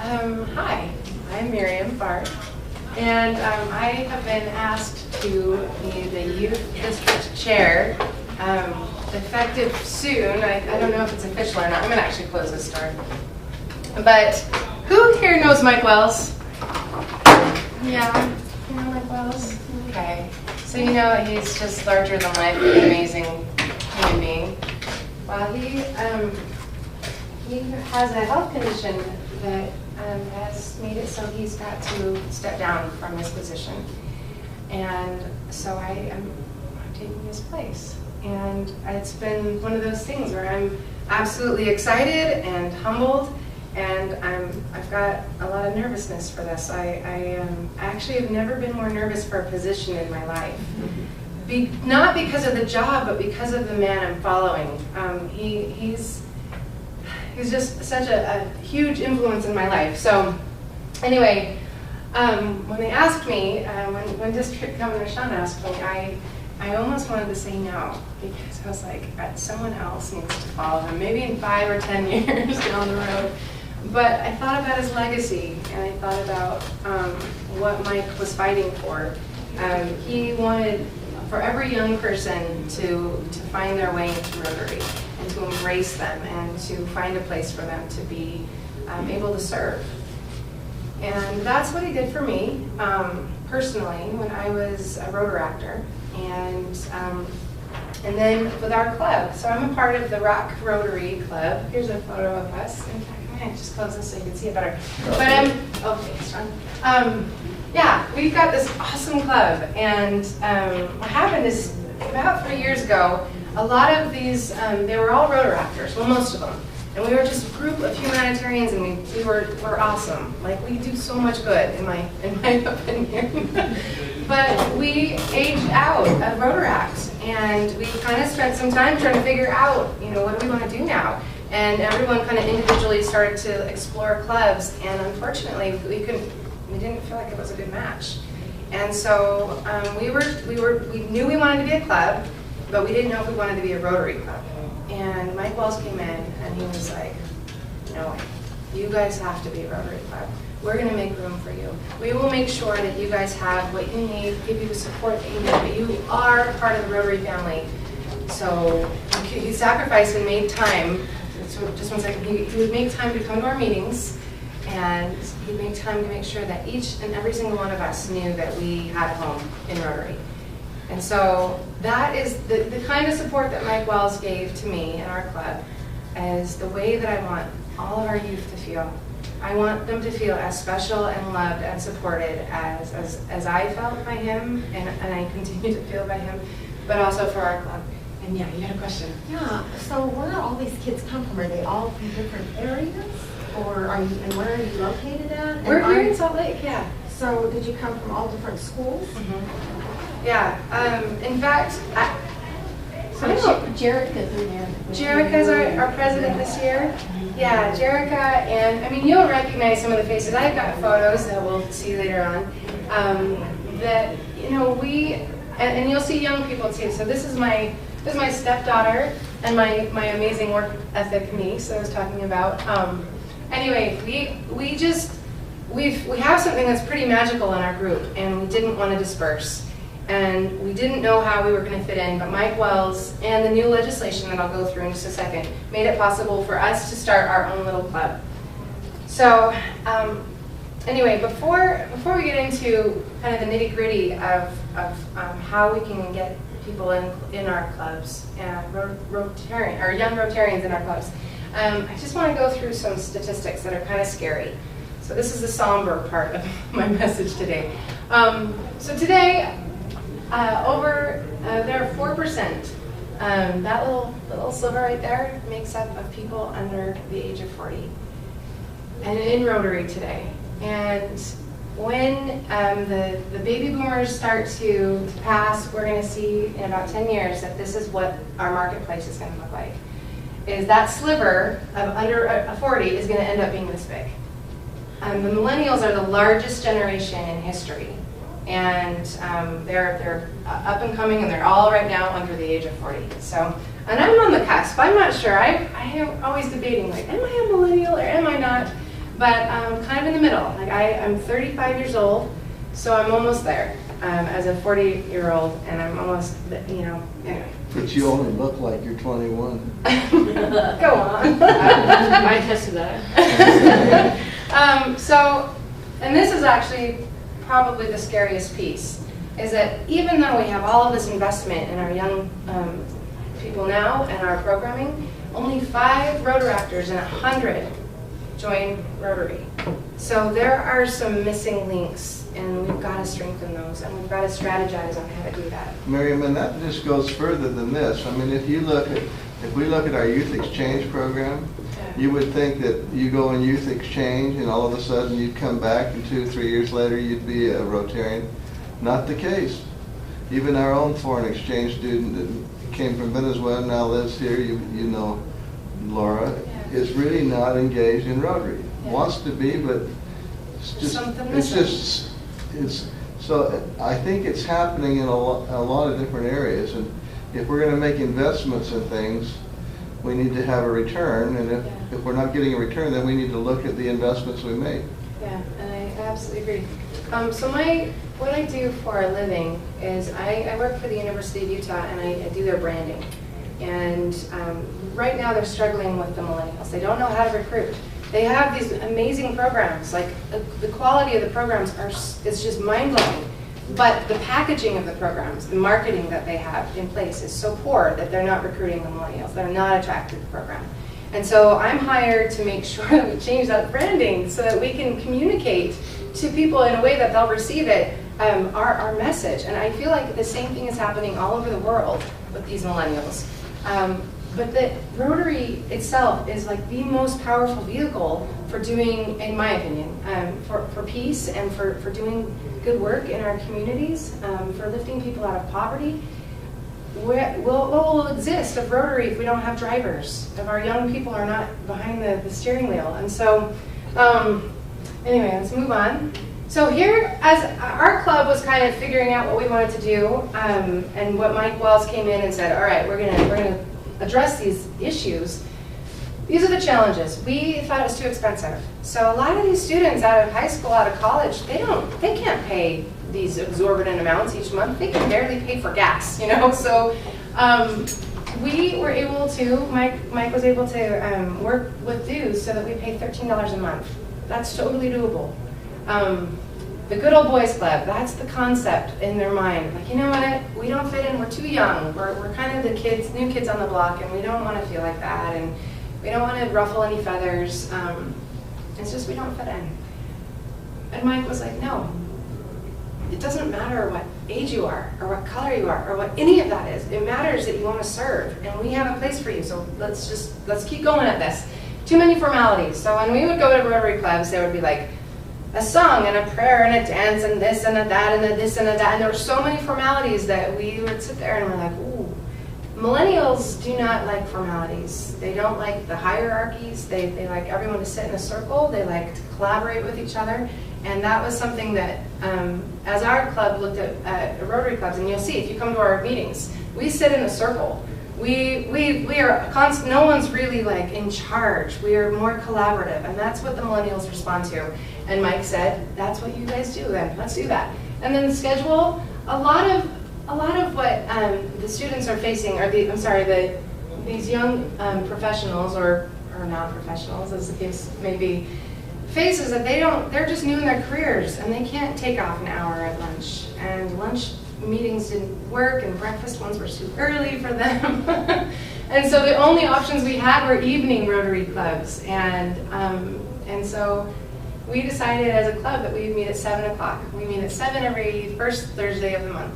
Hi, I'm Miriam Bart, and I have been asked to be the Youth District Chair, effective soon. I don't know if it's official or not. I'm going to actually close this door. But who here knows Mike Wells? Yeah, you know Mike Wells? Okay. So you know he's just larger than life, an amazing human being. Well, he has a health condition that has made it so he's got to step down from his position. And so I am taking his place. And it's been one of those things where I'm absolutely excited and humbled, and I've got a lot of nervousness for this. I actually have never been more nervous for a position in my life. Not because of the job, but because of the man I'm following. He's just such a huge influence in my life. So anyway, when they asked me, when District Governor Sean asked me, I almost wanted to say no, because I was like, someone else needs to follow him, maybe in 5 or 10 years down the road. But I thought about his legacy, and I thought about what Mike was fighting for. He wanted for every young person to find their way into Rotary, and to embrace them, and to find a place for them to be able to serve. And that's what he did for me, personally, when I was a Rotaractor. And then with our club. So I'm a part of the Rock Rotary Club. Here's a photo of us. In fact, I'm going to just close this so you can see it better. But oh, thanks, John. Yeah, we've got this awesome club. And what happened is, about 3 years ago, a lot of these, they were all Rotaractors, well, most of them. And we were just a group of humanitarians, and we're awesome. Like, we do so much good, in my opinion. But we aged out of Rotaract, and we kind of spent some time trying to figure out, what do we want to do now? And everyone kind of individually started to explore clubs, and unfortunately, we didn't feel like it was a good match. And so we knew we wanted to be a club, but we didn't know if we wanted to be a Rotary club. And Mike Wells came in, and he was like, no, you guys have to be a Rotary club. We're going to make room for you. We will make sure that you guys have what you need, give you the support that you need, that you are part of the Rotary family. So he sacrificed and made time. So just one second. He would make time to come to our meetings, and he'd make time to make sure that each and every single one of us knew that we had a home in Rotary. And so that is the kind of support that Mike Wells gave to me and our club, is the way that I want all of our youth to feel. I want them to feel as special and loved and supported as I felt by him, and I continue to feel by him, but also for our club. And yeah, you had a question. Yeah, so where do all these kids come from? Are they all from different areas? Or and where are you located at? We're here in Salt Lake, yeah. So did you come from all different schools? Mm-hmm. Yeah, in fact, so Jerica's in there. Jerica's our president this year. Yeah, Jerica, and I mean, you'll recognize some of the faces. I've got photos that we'll see later on. That and you'll see young people too. So this is my stepdaughter and my amazing work ethic niece that I was talking about. Anyway, we have something that's pretty magical in our group, and we didn't want to disperse. And we didn't know how we were going to fit in, but Mike Wells and the new legislation that I'll go through in just a second made it possible for us to start our own little club. So anyway, before we get into kind of the nitty-gritty of how we can get people in our clubs, young Rotarians in our clubs, I just want to go through some statistics that are kind of scary. So this is the somber part of my message today. So today, there are 4%. That little sliver right there makes up of people under the age of 40, and in Rotary today. And when the baby boomers start to pass, we're going to see in about 10 years that this is what our marketplace is going to look like. Is that sliver of under 40 is going to end up being this big. The millennials are the largest generation in history. And they're up and coming, and they're all right now under the age of 40. So, and I'm on the cusp. I'm not sure. I am always debating, like, am I a millennial or am I not? but kind of in the middle. Like I'm 35 years old, so I'm almost there as a 40-year-old, and I'm almost, anyway. But you only look like you're 21. Go on. I tested that. And this is actually probably the scariest piece, is that even though we have all of this investment in our young people now and our programming, only 5 Rotaractors and 100 join Rotary. So there are some missing links, and we've got to strengthen those, and we've got to strategize on how to do that. Miriam, and that just goes further than this. I mean, if we look at our youth exchange program, you would think that you go in youth exchange and all of a sudden you'd come back and 2 or 3 years later you'd be a Rotarian. Not the case. Even our own foreign exchange student that came from Venezuela, now lives here, you know Laura, is really not engaged in Rotary. Wants to be, but so I think it's happening in a lot of different areas, and if we're going to make investments in things, we need to have a return, and if we're not getting a return, then we need to look at the investments we make. Yeah, and I absolutely agree. So what I do for a living is I work for the University of Utah, and I do their branding. And right now they're struggling with the millennials. They don't know how to recruit. They have these amazing programs, like the quality of the programs is just mind-blowing. But the packaging of the programs, the marketing that they have in place is so poor that they're not recruiting the millennials. They're not attracted to the program. And so I'm hired to make sure that we change that branding so that we can communicate to people in a way that they'll receive it, our message. And I feel like the same thing is happening all over the world with these millennials. But the Rotary itself is like the most powerful vehicle for doing, in my opinion, for peace and for doing good work in our communities, for lifting people out of poverty. What will exist of Rotary if we don't have drivers, if our young people are not behind the steering wheel? And so, anyway, let's move on. So here, as our club was kind of figuring out what we wanted to do, and what Mike Wells came in and said, all right, we're gonna address these issues. These are the challenges. We thought it was too expensive. So a lot of these students out of high school, out of college, they can't pay these exorbitant amounts each month. They can barely pay for gas, So we were able to, Mike was able to work with dues so that we pay $13 a month. That's totally doable. The Good Old Boys Club, that's the concept in their mind. Like, you know what, we don't fit in, we're too young. We're kind of the new kids on the block, and we don't want to feel like that, and we don't want to ruffle any feathers. It's just we don't fit in. And Mike was like, no, it doesn't matter what age you are, or what color you are, or what any of that is. It matters that you want to serve, and we have a place for you, so let's keep going at this. Too many formalities. So when we would go to Rotary clubs, there would be like a song and a prayer and a dance and this and a that and a this and a that, and there were so many formalities that we would sit there and we're like, ooh. Millennials do not like formalities. They don't like the hierarchies. They like everyone to sit in a circle. They like to collaborate with each other, and that was something that, as our club looked at Rotary clubs, and you'll see if you come to our meetings, we sit in a circle. We are constant. No one's really like in charge. We are more collaborative, and that's what the millennials respond to. And Mike said, "That's what you guys do. Then let's do that." And then the schedule. A lot of what the students are facing are these young professionals or non-professionals, as the case may be, faces that they're just new in their careers, and they can't take off an hour at lunch. And lunch meetings didn't work, and breakfast ones were too early for them. And so the only options we had were evening Rotary clubs, and so we decided as a club that we would meet at 7 o'clock. We meet at 7 every first Thursday of the month.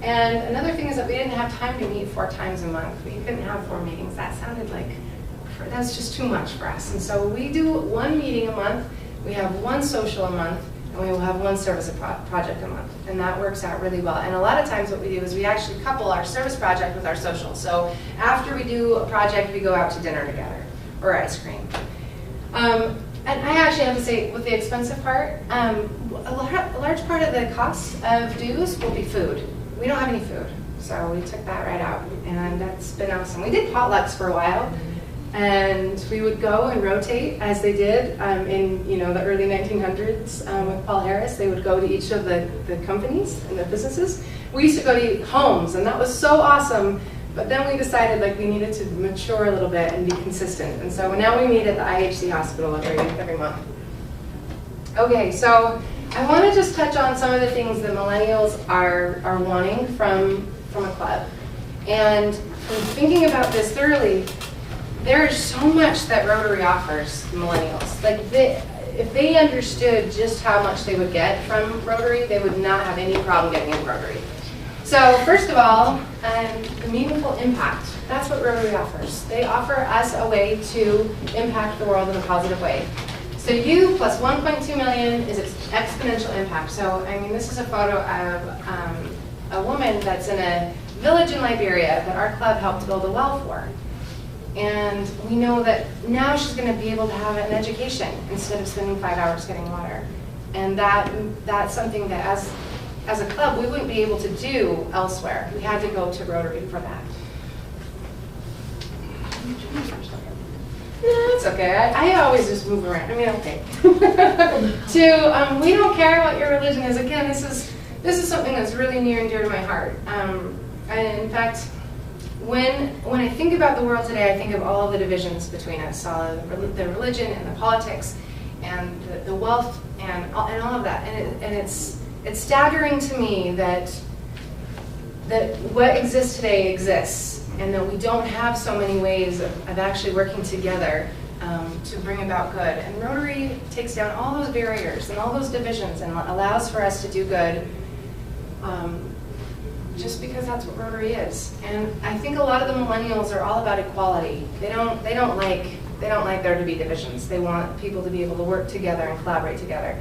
And another thing is that we didn't have time to meet 4 times a month. We couldn't have 4 meetings. That sounded like, that's just too much for us. And so we do 1 meeting a month, we have 1 social a month, and we will have 1 service project a month. And that works out really well. And a lot of times what we do is we actually couple our service project with our social. So after we do a project, we go out to dinner together, or ice cream. And I actually have to say, with the expensive part, a large part of the cost of dues will be food. We don't have any food, so we took that right out, and that's been awesome. We did potlucks for a while, And we would go and rotate as they did in the early 1900s with Paul Harris. They would go to each of the companies and the businesses. We used to go to homes, and that was so awesome. But then we decided like we needed to mature a little bit and be consistent. And so now we meet at the IHC hospital every month. Okay, so I want to just touch on some of the things that millennials are wanting from a club. And from thinking about this thoroughly, there is so much that Rotary offers millennials. Like if they understood just how much they would get from Rotary, they would not have any problem getting in Rotary. So first of all, the meaningful impact. That's what Rotary offers. They offer us a way to impact the world in a positive way. So U plus 1.2 million is its exponential impact. So I mean, this is a photo of a woman that's in a village in Liberia that our club helped build a well for. And we know that now she's going to be able to have an education instead of spending 5 hours getting water. And that's something that as a club we wouldn't be able to do elsewhere. We had to go to Rotary for that. No, it's okay. I always just move around. I mean, okay. We don't care what your religion is. Again, this is something that's really near and dear to my heart. And in fact, when I think about the world today, I think of all of the divisions between us, all of the religion and the politics, and the wealth and all of that. And it's staggering to me that what exists today exists, and that we don't have so many ways of actually working together to bring about good. And Rotary takes down all those barriers and all those divisions and allows for us to do good just because that's what Rotary is. And I think a lot of the millennials are all about equality. They don't like there to be divisions. They want people to be able to work together and collaborate together.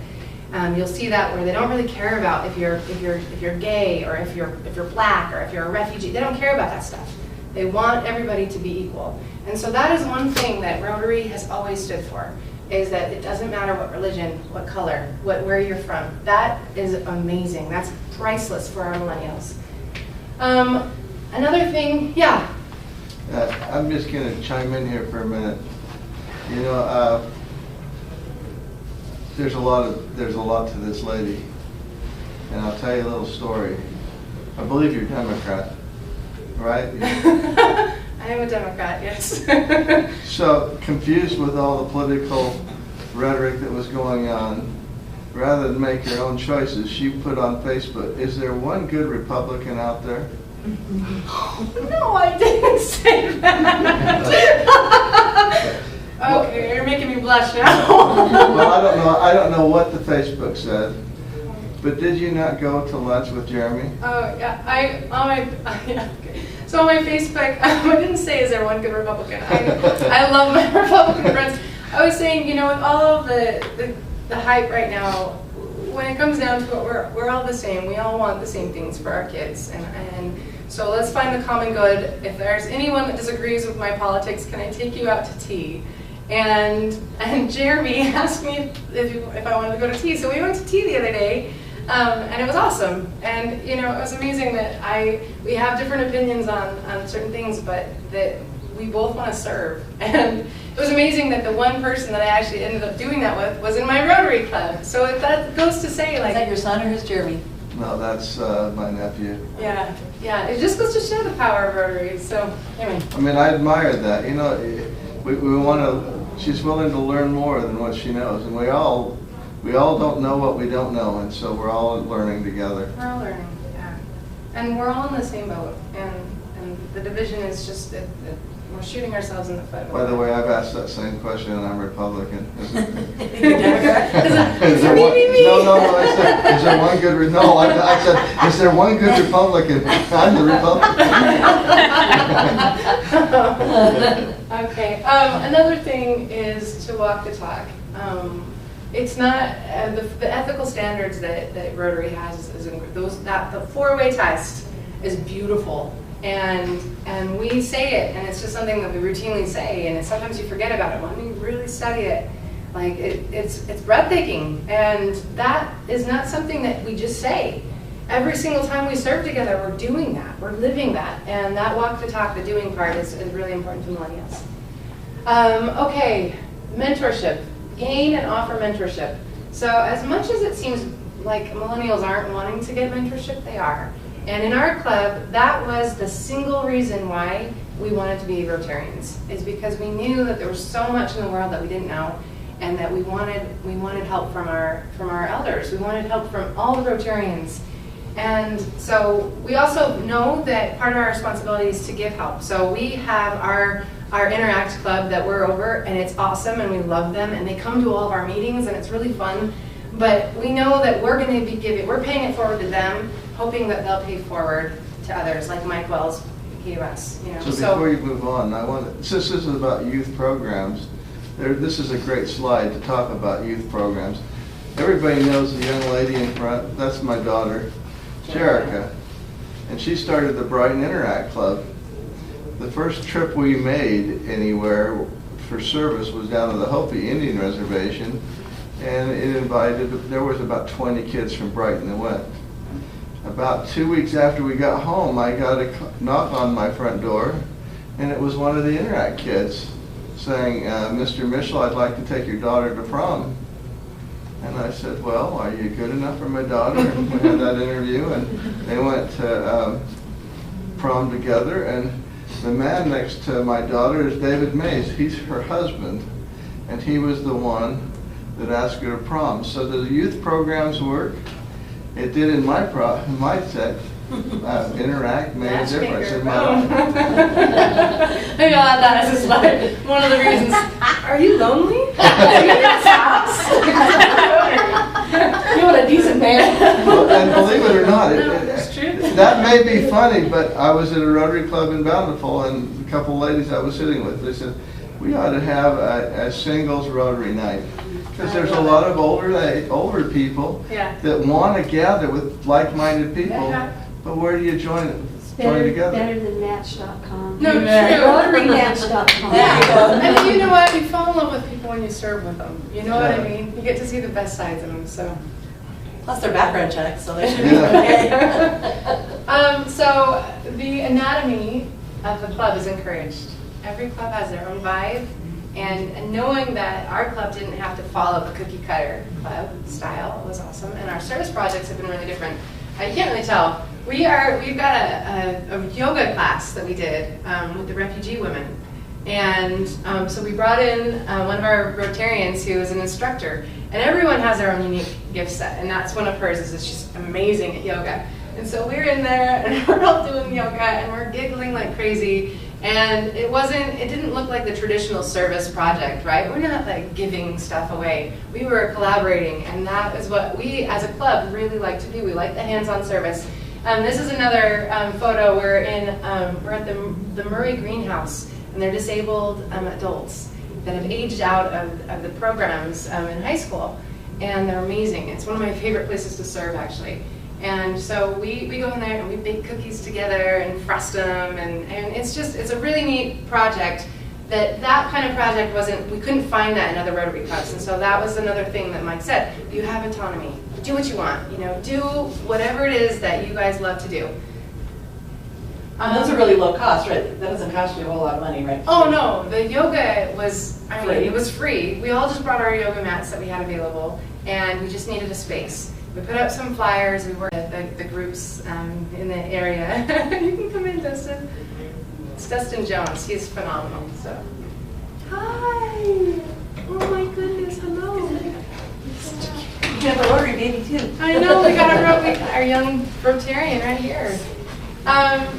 You'll see that where they don't really care about if you're gay or if you're black or if you're a refugee. They don't care about that stuff. They want everybody to be equal. And so that is one thing that Rotary has always stood for, is that it doesn't matter what religion, what color, where you're from. That is amazing. That's priceless for our millennials. Another thing, yeah. I'm just going to chime in here for a minute. You know, there's a lot to this lady, and I'll tell you a little story. I believe you're Democrat, right? I am a Democrat, yes. So confused with all the political rhetoric that was going on, rather than make her own choices, she put on Facebook, "Is there one good Republican out there?" No, I didn't say that. Okay, you're making me blush now. Well, I don't know what the Facebook said, but did you not go to lunch with Jeremy? Oh yeah, yeah, okay. So on my Facebook, I didn't say is there one good Republican. I love my Republican friends. I was saying, you know, with all of the hype right now, when it comes down to it, we're all the same. We all want the same things for our kids, and so let's find the common good. If there's anyone that disagrees with my politics, can I take you out to tea? And Jeremy asked me if I wanted to go to tea, so we went to tea the other day, and it was awesome. And you know, it was amazing that we have different opinions on certain things, but that we both want to serve. And it was amazing that the one person that I actually ended up doing that with was in my Rotary club. So that goes to say, like, is that your son or who's Jeremy? No, that's my nephew. Yeah, it just goes to show the power of Rotary. So anyway. I mean, I admire that. You know, we want to. She's willing to learn more than what she knows, and we all don't know what we don't know, and so we're all learning together. We're all learning, yeah, and we're all in the same boat. And the division is just that we're shooting ourselves in the foot. By the way, I've asked that same question, and I'm Republican. Democrat? No. I said, is there one good? No, I said, is there one good Republican? I'm the Republican. Okay. Another thing is to walk the talk. It's not the ethical standards that Rotary has. The four-way test is beautiful. And we say it, and it's just something that we routinely say, and sometimes you forget about it. When you really study it, like it's breathtaking, and that is not something that we just say. Every single time we serve together, we're doing that, we're living that, and that walk the talk, the doing part is really important to millennials. Okay, mentorship. Gain and offer mentorship. So as much as it seems like millennials aren't wanting to get mentorship, they are. And in our club, that was the single reason why we wanted to be Rotarians, is because we knew that there was so much in the world that we didn't know, and that we wanted help from our elders. We wanted help from all the Rotarians. And so we also know that part of our responsibility is to give help. So we have our Interact Club that we're over, and it's awesome, and we love them, and they come to all of our meetings, and it's really fun. But we know that we're going to be giving, we're paying it forward to them, hoping that they'll pay forward to others, like Mike Wells gave us. You know. So before you move on, I want to, since this is about youth programs, this is a great slide to talk about youth programs. Everybody knows the young lady in front. That's my daughter, Jerica, and she started the Brighton Interact Club. The first trip we made anywhere for service was down to the Hopi Indian Reservation, and it invited, there was about 20 kids from Brighton that went. About 2 weeks after we got home, I got a knock on my front door, and it was one of the Interact kids saying, Mr. Mitchell, I'd like to take your daughter to prom. And I said, well, are you good enough for my daughter? And we had that interview, and they went to prom together, and the man next to my daughter is David Mays. He's her husband, and he was the one that asked her to prom. So do the youth programs work? It did in my set. Interact made a difference in my life. Maybe I'll add that as a slide. One of the reasons. Are you lonely? Are you in this house? You want a decent man. Well, and believe it or not, it's true. That may be funny, but I was at a Rotary Club in Bountiful, and a couple of ladies I was sitting with, they said, we ought to have a singles Rotary night. Because there's a lot of older people that want to gather with like-minded people, but where do you join together? Better than Match.com. No, true. RotaryMatch.com. Yeah. And you know what? You fall in love with people when you serve with them. You know what I mean? You get to see the best sides of them. So. Plus their background checks, so they should be okay. So the anatomy of the club is encouraged. Every club has their own vibe. And knowing that our club didn't have to follow the cookie cutter club style was awesome. And our service projects have been really different. You can't really tell. We've got a yoga class that we did with the refugee women. And so we brought in one of our Rotarians who is an instructor. And everyone has their own unique gift set. And that's one of hers, is it's just amazing at yoga. And so we're in there and we're all doing yoga and we're giggling like crazy. And it didn't look like the traditional service project, right? We're not like giving stuff away. We were collaborating, and that is what we as a club really like to do. We like the hands-on service. This is another photo. We're at the Murray Greenhouse, and they're disabled adults that have aged out of the programs in high school, and they're amazing. It's one of my favorite places to serve, actually. And so we go in there and we bake cookies together and frust them, and it's a really neat project. That kind of project we couldn't find that in other Rotary clubs, and so that was another thing that Mike said. You have autonomy. Do what you want. Do whatever it is that you guys love to do. Those are really low cost, right? That doesn't cost you a whole lot of money, right? Oh no, the yoga was, it was free. We all just brought our yoga mats that we had available, and we just needed a space. We put up some flyers. We worked with the groups in the area. You can come in, Dustin. It's Dustin Jones. He's phenomenal. So, hi. Oh my goodness. Hello. You have a Rotary baby too. I know. We got our young Rotarian right here.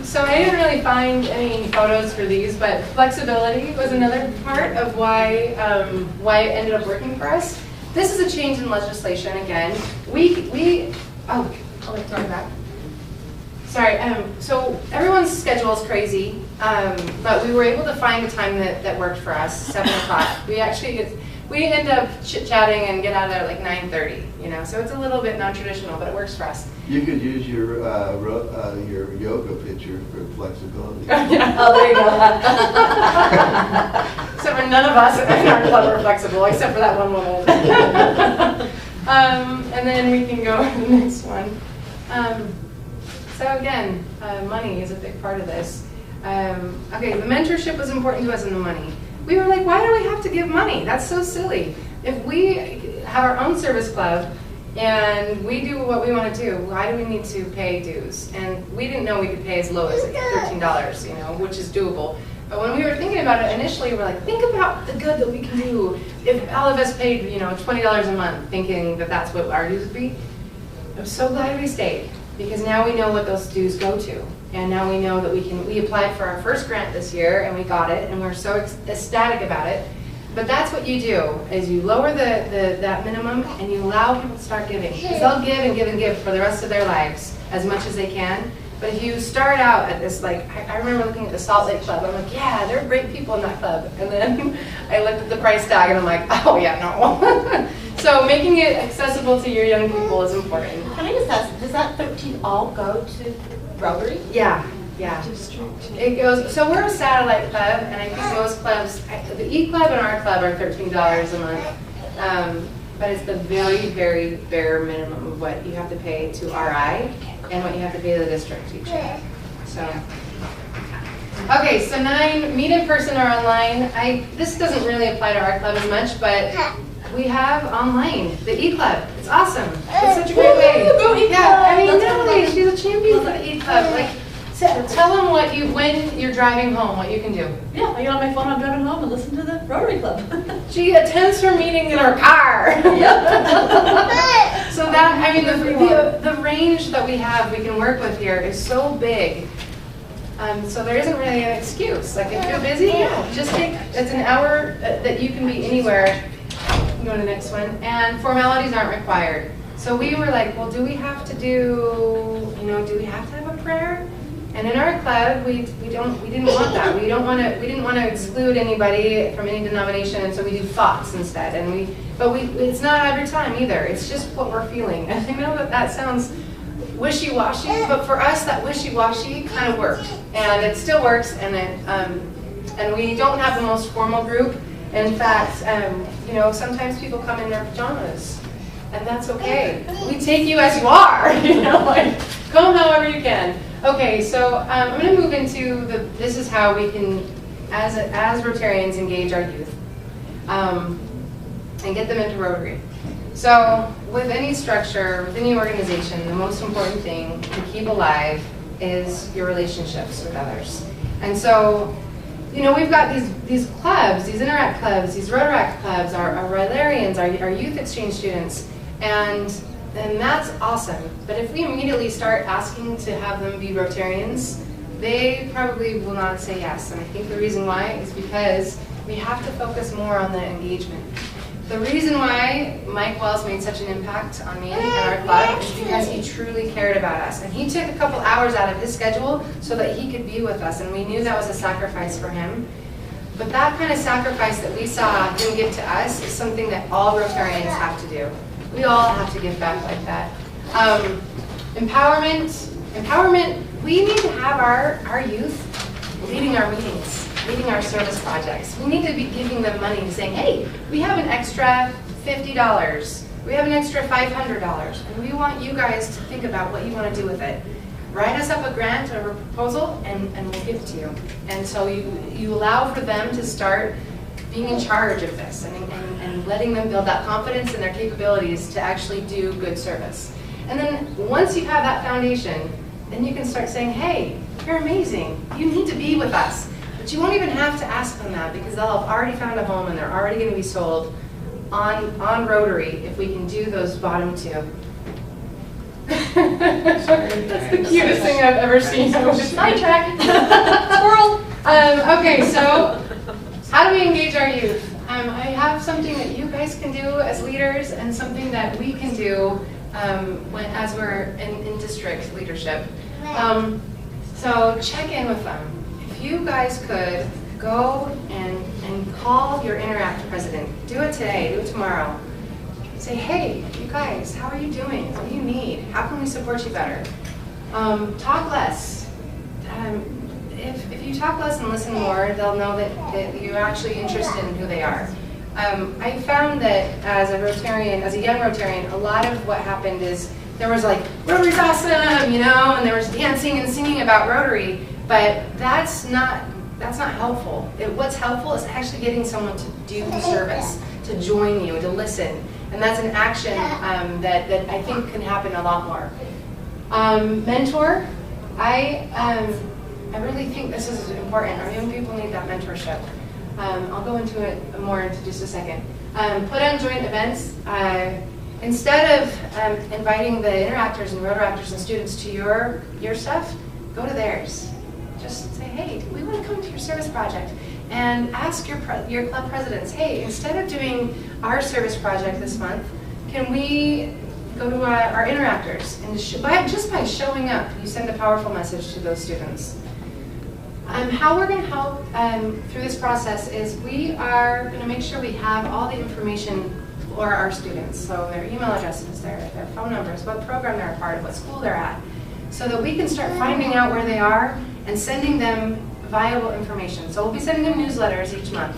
So I didn't really find any photos for these, but flexibility was another part of why it ended up working for us. This is a change in legislation again. I'll throw it back. Sorry, so everyone's schedule is crazy, but we were able to find a time that worked for us, 7 o'clock. We end up chit-chatting and get out of there at like 9:30, so it's a little bit non-traditional, but it works for us. You could use your yoga picture for flexibility. Oh, there you go. Except for none of us in our club are flexible, except for that one woman. And then we can go to the next one. So again, money is a big part of this. Okay, the mentorship was important to us, and the money. we were like, why do we have to give money? That's so silly. If we have our own service club and we do what we want to do, why do we need to pay dues? And we didn't know we could pay as low as $13, you know, which is doable. But when we were thinking about it initially, we're like, think about the good that we can do if all of us paid, you know, $20 a month, thinking that that's what our dues would be. I'm so glad we stayed, because now we know what those dues go to. And now we know that we applied for our first grant this year and we got it, and we're so ecstatic about it. But that's what you do, is you lower that minimum and you allow people to start giving. Because they'll give and give and give for the rest of their lives, as much as they can. But if you start out at this, like, I remember looking at the Salt Lake Club, I'm like, yeah, there are great people in that club. And then I looked at the price tag and I'm like, oh yeah, no. So making it accessible to your young people is important. Can I just ask, does that 13 all go to Rotary? Yeah. It goes, so we're a satellite club, and I think most clubs, the E Club and our club are $13 a month. But it's the very, very bare minimum of what you have to pay to RI and what you have to pay to the district each year. So, okay, so 9, meet in person or online. This doesn't really apply to our club as much, but we have online, the E Club. It's awesome. It's such a great way. Yeah, I mean, Natalie, she's a champion for the E Club. Like, tell them when you're driving home, what you can do. Yeah, I get on my phone, I'm driving home and listen to the Rotary Club. She attends her meeting in her car. So that, I mean, the range that we have, we can work with here is so big. So there isn't really an excuse. Like, if you're busy, just it's an hour that you can be anywhere. Go to the next one. And formalities aren't required. So we were like, well, do we have to do we have to have a prayer? And in our club, we didn't want that. We didn't want to exclude anybody from any denomination, and so we do thoughts instead. But it's not every time either. It's just what we're feeling. And I know that sounds wishy-washy, but for us, that wishy-washy kind of worked, and it still works. And we don't have the most formal group. In fact, sometimes people come in their pajamas, and that's okay. We take you as you are. Like, come however you can. Okay, so I'm going to move into this is how we can, as Rotarians, engage our youth and get them into Rotary. So with any structure, with any organization, the most important thing to keep alive is your relationships with others. And so, we've got these clubs, these Interact clubs, these Rotaract clubs, our Rotarians, our youth exchange students, and that's awesome. But if we immediately start asking to have them be Rotarians, they probably will not say yes. And I think the reason why is because we have to focus more on the engagement. The reason why Mike Wells made such an impact on me and our club is because he truly cared about us. And he took a couple hours out of his schedule so that he could be with us. And we knew that was a sacrifice for him. But that kind of sacrifice that we saw him give to us is something that all Rotarians have to do. We all have to give back like that. Empowerment, we need to have our youth leading our meetings, leading our service projects. We need to be giving them money and saying, hey, we have an extra $50, we have an extra $500, and we want you guys to think about what you want to do with it. Write us up a grant or a proposal, and we'll give it to you. And so you allow for them to start being in charge of this and letting them build that confidence in their capabilities to actually do good service. And then once you have that foundation, then you can start saying, hey, you're amazing. You need to be with us. But you won't even have to ask them that because they'll have already found a home and they're already going to be sold on Rotary if we can do those bottom two. That's the cutest thing I've ever seen. Sidetrack. Squirrel. Okay, so how do we engage our youth? I have something that you guys can do as leaders and something that we can do as we're in district leadership. So check in with them. If you guys could go and call your Interact president. Do it today, do it tomorrow. Say, hey, you guys, how are you doing? What do you need? How can we support you better? Talk less. If you talk less and listen more, they'll know that you're actually interested in who they are. I found that as a Rotarian, as a young Rotarian, a lot of what happened is there was like, Rotary's awesome, and there was dancing and singing about Rotary, but that's not that's not helpful. What's helpful is actually getting someone to do service, to join you, to listen. And that's an action that I think can happen a lot more. Mentor, I really think this is important. Our young people need that mentorship. I'll go into it more in just a second. Put on joint events. Instead of inviting the interactors and rotaractors and students to your stuff, go to theirs. Just say, hey, we want to come to your service project. And ask your club presidents, hey, instead of doing our service project this month, can we go to our interactors? And just by showing up, you send a powerful message to those students. How we're going to help through this process is we are going to make sure we have all the information for our students. So their email addresses, their phone numbers, what program they're a part of, what school they're at, so that we can start finding out where they are and sending them viable information. So we'll be sending them newsletters each month,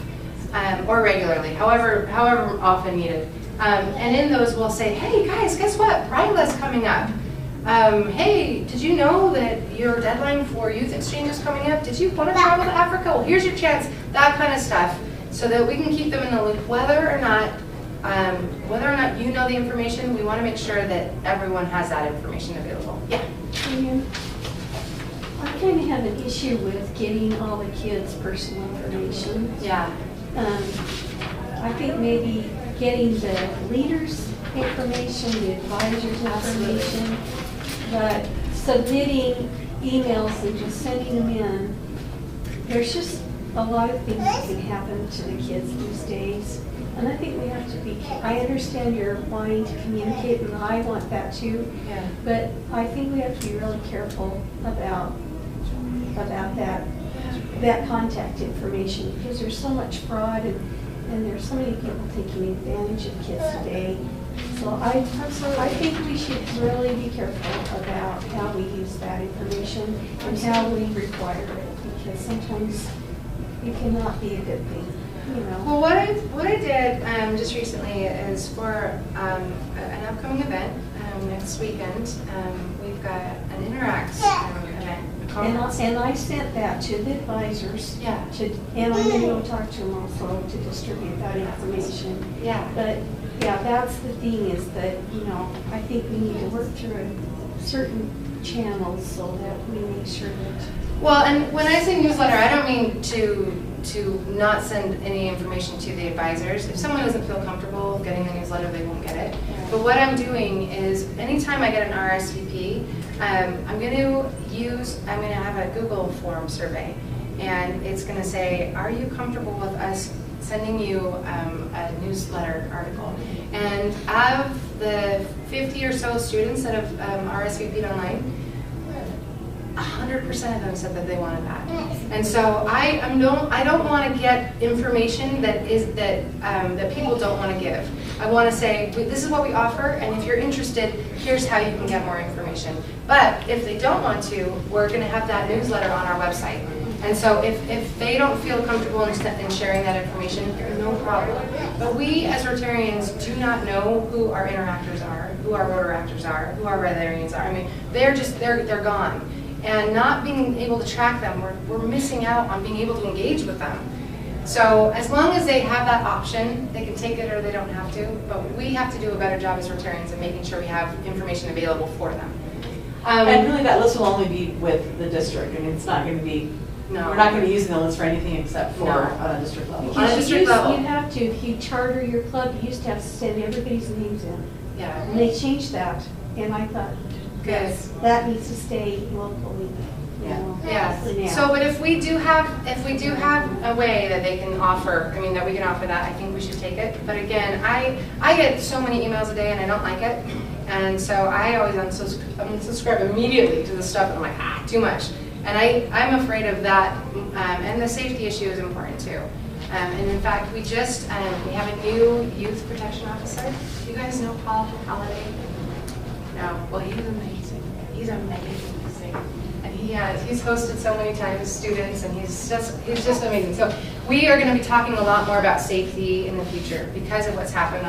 or regularly, however often needed. And in those we'll say, hey guys, guess what? RILA's coming up. Hey, did you know that your deadline for youth exchange is coming up? Did you want to travel to Africa? Well, here's your chance. That kind of stuff, so that we can keep them in the loop. Whether or not you know the information, we want to make sure that everyone has that information available. Yeah. And I kind of have an issue with getting all the kids' personal information. Yeah. I think maybe getting the leaders' information, the advisors' information, but submitting emails and just sending them in. There's just a lot of things that can happen to the kids these days. And I think we have to be, I understand you're wanting to communicate, and I want that too. Yeah. But I think we have to be really careful about that contact information, because there's so much fraud and there's so many people taking advantage of kids today. So I think we should really be careful about how we use that information and how we require it, because sometimes it cannot be a good thing, you know. Well, what I did just recently is for an upcoming event next weekend. We've got an Interact event. And I sent that to the advisors. Yeah. And I'm going to go talk to them also to distribute that information. Yeah. But yeah, that's the thing, is that, you know, I think we need to work through certain channels so that we make sure that. Well, and when I say newsletter, I don't mean to not send any information to the advisors. If someone doesn't feel comfortable getting the newsletter, they won't get it. But what I'm doing is, anytime I get an RSVP, I'm going to have a Google form survey, and it's going to say, are you comfortable with us sending you a newsletter article? And of the 50 or so students that have RSVP'd online, 100% of them said that they wanted that. And so I don't want to get information that people don't want to give. I want to say, this is what we offer, and if you're interested, here's how you can get more information. But if they don't want to, we're going to have that newsletter on our website. And so if they don't feel comfortable in sharing that information, no problem. But we as Rotarians do not know who our interactors are, who our rotaractors are, who our Rotarians are. I mean, they're gone. And not being able to track them, we're missing out on being able to engage with them. So as long as they have that option, they can take it or they don't have to. But we have to do a better job as Rotarians of making sure we have information available for them. And really, that list will only be with the district. I mean, it's not going to be, No. We're not going to be using the list for anything except for No. on a district level. On a district level. You have to, if you charter your club, you used to have to send everybody's names in. Yeah. And they changed that, and I thought, Good. that needs to stay locally. You know, Yeah. now. So, but if we do have a way that they can offer, that we can offer that, I think we should take it. But again, I get so many emails a day and I don't like it, and so I always unsubscribe immediately to the stuff, and I'm like, too much. And I'm afraid of that, and the safety issue is important too. And in fact, we just we have a new youth protection officer. Do you guys know Paul Holiday? No. Well, he's amazing. He's amazing. And he's hosted so many times students, and he's just amazing. So we are going to be talking a lot more about safety in the future because of what's happened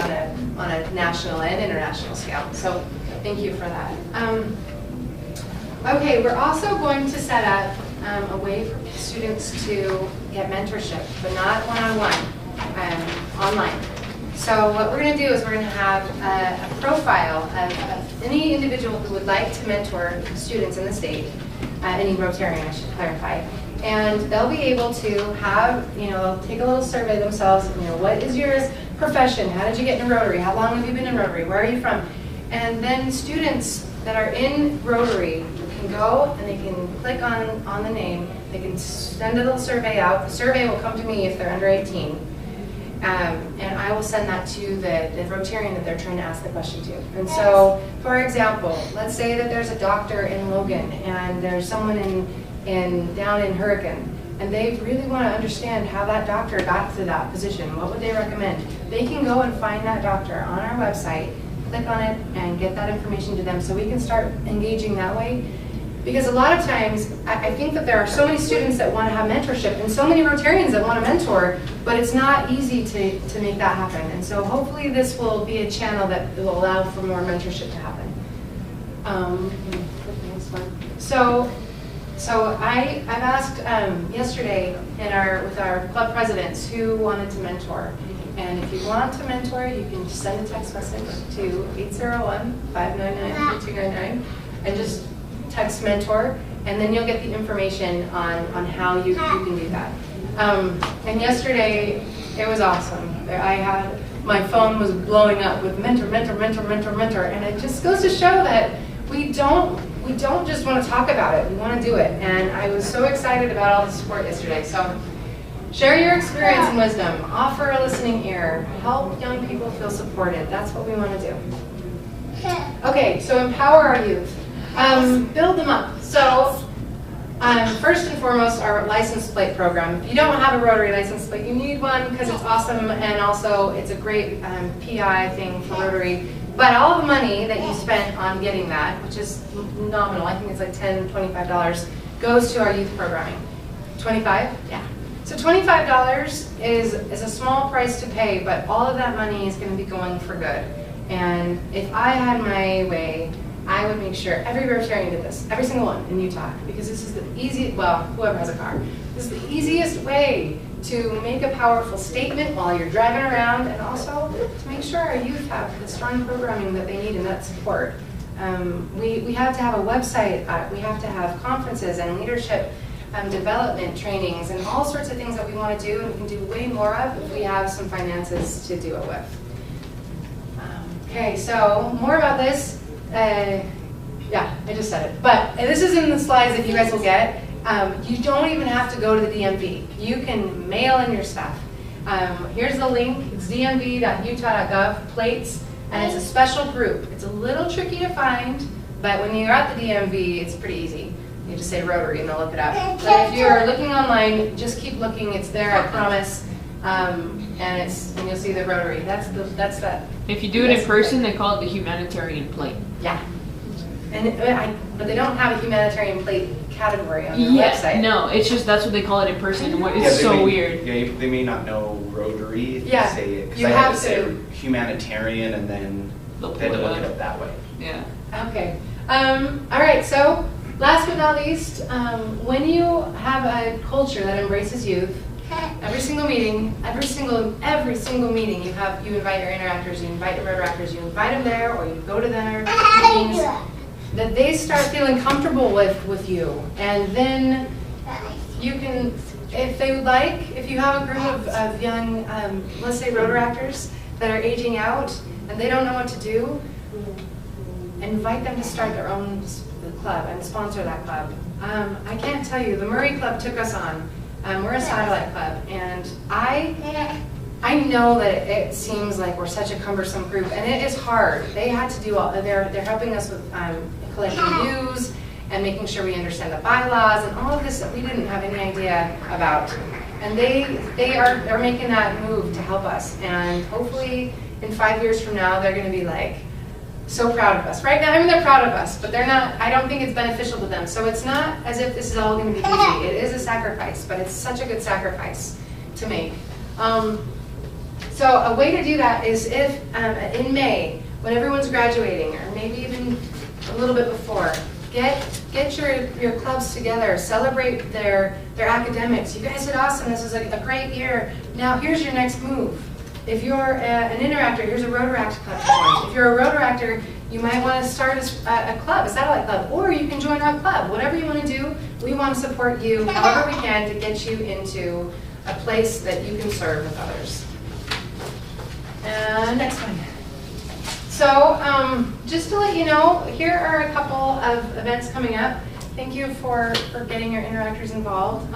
on a national and international scale. So thank you for that. Okay, we're also going to set up a way for students to get mentorship, but not one-on-one, online. So what we're going to do is we're going to have a profile of any individual who would like to mentor students in the state, any Rotarian, I should clarify. And they'll be able to have, they'll take a little survey themselves, what is your profession? How did you get in Rotary? How long have you been in Rotary? Where are you from? And then students that are in Rotary can go and they can click on the name. They can send a little survey out. The survey will come to me if they're under 18. And I will send that to the Rotarian that they're trying to ask the question to. And so, for example, let's say that there's a doctor in Logan and there's someone down in Hurricane, and they really want to understand how that doctor got to that position. What would they recommend? They can go and find that doctor on our website, click on it, and get that information to them so we can start engaging that way. Because a lot of times, I think that there are so many students that want to have mentorship and so many Rotarians that want to mentor, but it's not easy to make that happen. And so hopefully this will be a channel that will allow for more mentorship to happen. So I've asked yesterday with our club presidents who wanted to mentor. And if you want to mentor, you can just send a text message to 801-599-3299 and just text mentor, and then you'll get the information on how you can do that. And yesterday, it was awesome. My phone was blowing up with mentor, and it just goes to show that we don't just want to talk about it, we want to do it. And I was so excited about all the support yesterday. So share your experience and wisdom, offer a listening ear, help young people feel supported. That's what we want to do. Okay, so empower our youth. Build them up. So first and foremost, our license plate program. If you don't have a Rotary license plate, you need one because it's awesome, and also it's a great PI thing for Rotary. But all the money that you spent on getting that, which is nominal, I think it's like $10, $25, goes to our youth programming. 25? Yeah. So $25 is a small price to pay, but all of that money is going to be going for good. And if I had my way, I would make sure every Rotarian did this, every single one in Utah, because this is the easiest, well, whoever has a car, this is the easiest way to make a powerful statement while you're driving around, and also to make sure our youth have the strong programming that they need and that support. We have to have a website, we have to have conferences and leadership development trainings and all sorts of things that we want to do, and we can do way more of if we have some finances to do it with. Okay, so more about this. Yeah, I just said it. But this is in the slides that you guys will get. You don't even have to go to the DMV. You can mail in your stuff. Here's the link. It's dmv.utah.gov, plates, and it's a special group. It's a little tricky to find, but when you're at the DMV, it's pretty easy. You just say Rotary and they'll look it up. But if you're looking online, just keep looking. It's there, I promise. And you'll see the Rotary. That's that. If you do it in person, they call it the humanitarian plate. Yeah. But they don't have a humanitarian plate category on their website. No, it's just that's what they call it in person. Yeah, It's so weird. Yeah, they may not know Rotary if Yeah, you say it. 'Cause you I have had to say to. humanitarian and then They'll they had to pull it look it up. up that way. Yeah. Okay. All right. So last but not least, when you have a culture that embraces youth, every single meeting, every single meeting, you invite your interactors, you invite your Rotaractors, you invite them there, or you go to their meetings, that they start feeling comfortable with you, and then you can, if they would like, if you have a group of young, let's say Rotaractors that are aging out and they don't know what to do, invite them to start their own club and sponsor that club. I can't tell you, the Murray Club took us on. We're a satellite club, and I know that it seems like we're such a cumbersome group, and it is hard. They had to do all, they're helping us with collecting dues and making sure we understand the bylaws and all of this that we didn't have any idea about. And they are making that move to help us, and hopefully in 5 years from now, they're going to be like, so proud of us. Right now, I mean, they're proud of us, but they're not, I don't think it's beneficial to them. So it's not as if this is all going to be easy. It is a sacrifice, but it's such a good sacrifice to make. So a way to do that is if, in May, when everyone's graduating, or maybe even a little bit before, Get your clubs together, celebrate their academics. You guys did awesome, this is a great year. Now here's your next move. If you're an interactor, here's a Rotaract club to join. If you're a Rotaractor, you might want to start a club, a satellite club, or you can join our club. Whatever you want to do, we want to support you however we can to get you into a place that you can serve with others. And next one. So just to let you know, here are a couple of events coming up. Thank you for getting your interactors involved.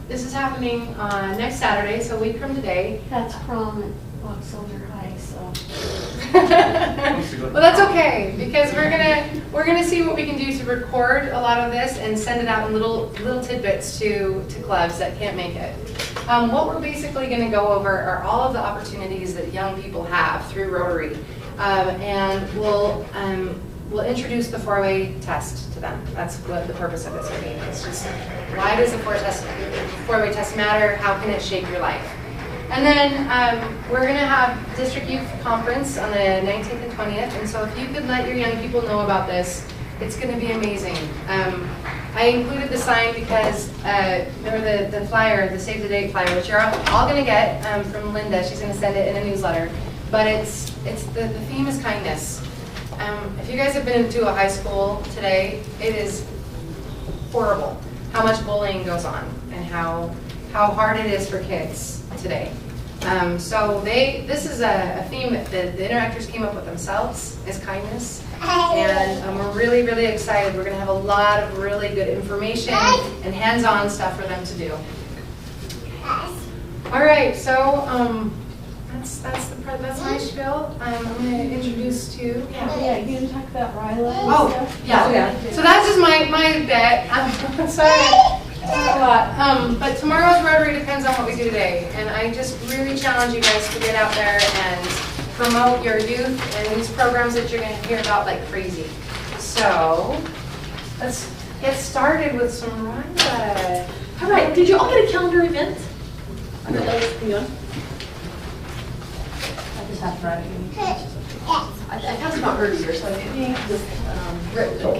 This is happening next Saturday, so a week from today. That's prom at Boxelder High, so. Well, that's okay, because we're gonna see what we can do to record a lot of this and send it out in little tidbits to clubs that can't make it. What we're basically gonna go over are all of the opportunities that young people have through Rotary. And we'll introduce the four-way test to them. That's what the purpose of this will be. It's just, why does the four-way test matter? How can it shape your life? And then we're going to have District Youth Conference on the 19th and 20th. And so if you could let your young people know about this, it's going to be amazing. I included the sign because remember the flyer, the Save the Date flyer, which you're all going to get from Linda. She's going to send it in a newsletter. But the theme is kindness. If you guys have been to a high school today, it is horrible how much bullying goes on and how hard it is for kids today. So this is a theme that the interactors came up with themselves, is kindness. And we're really, really excited. We're going to have a lot of really good information and hands-on stuff for them to do. All right, so that's my spiel. I'm going to introduce to Yeah, you can talk about Ryla. Oh, yeah. So that's just my bit. I'm sorry. A lot. But tomorrow's Rotary depends on what we do today. And I just really challenge you guys to get out there and promote your youth and these programs that you're going to hear about like crazy. So let's get started with some Ryla. All right, did you all get a calendar event? I got those. You on? I just have to write it. I passed them out earlier, so I think just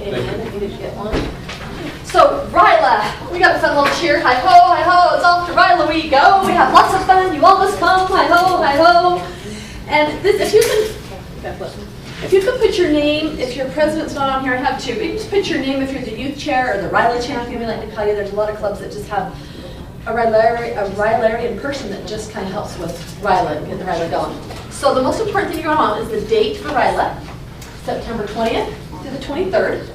came in and you didn't get one. So, Ryla, we got a fun little cheer. Hi ho, it's off to Ryla we go. We have lots of fun, you all must come. Hi ho. And this, if you could put your name, if your president's not on here, I have two. You just put your name if you're the youth chair or the Ryla champion, we like to call you. There's a lot of clubs that just have a Rylarian person that just kind of helps with Ryla and get the Ryla going. So the most important thing you're going to want is the date for Ryla, September 20th to the 23rd.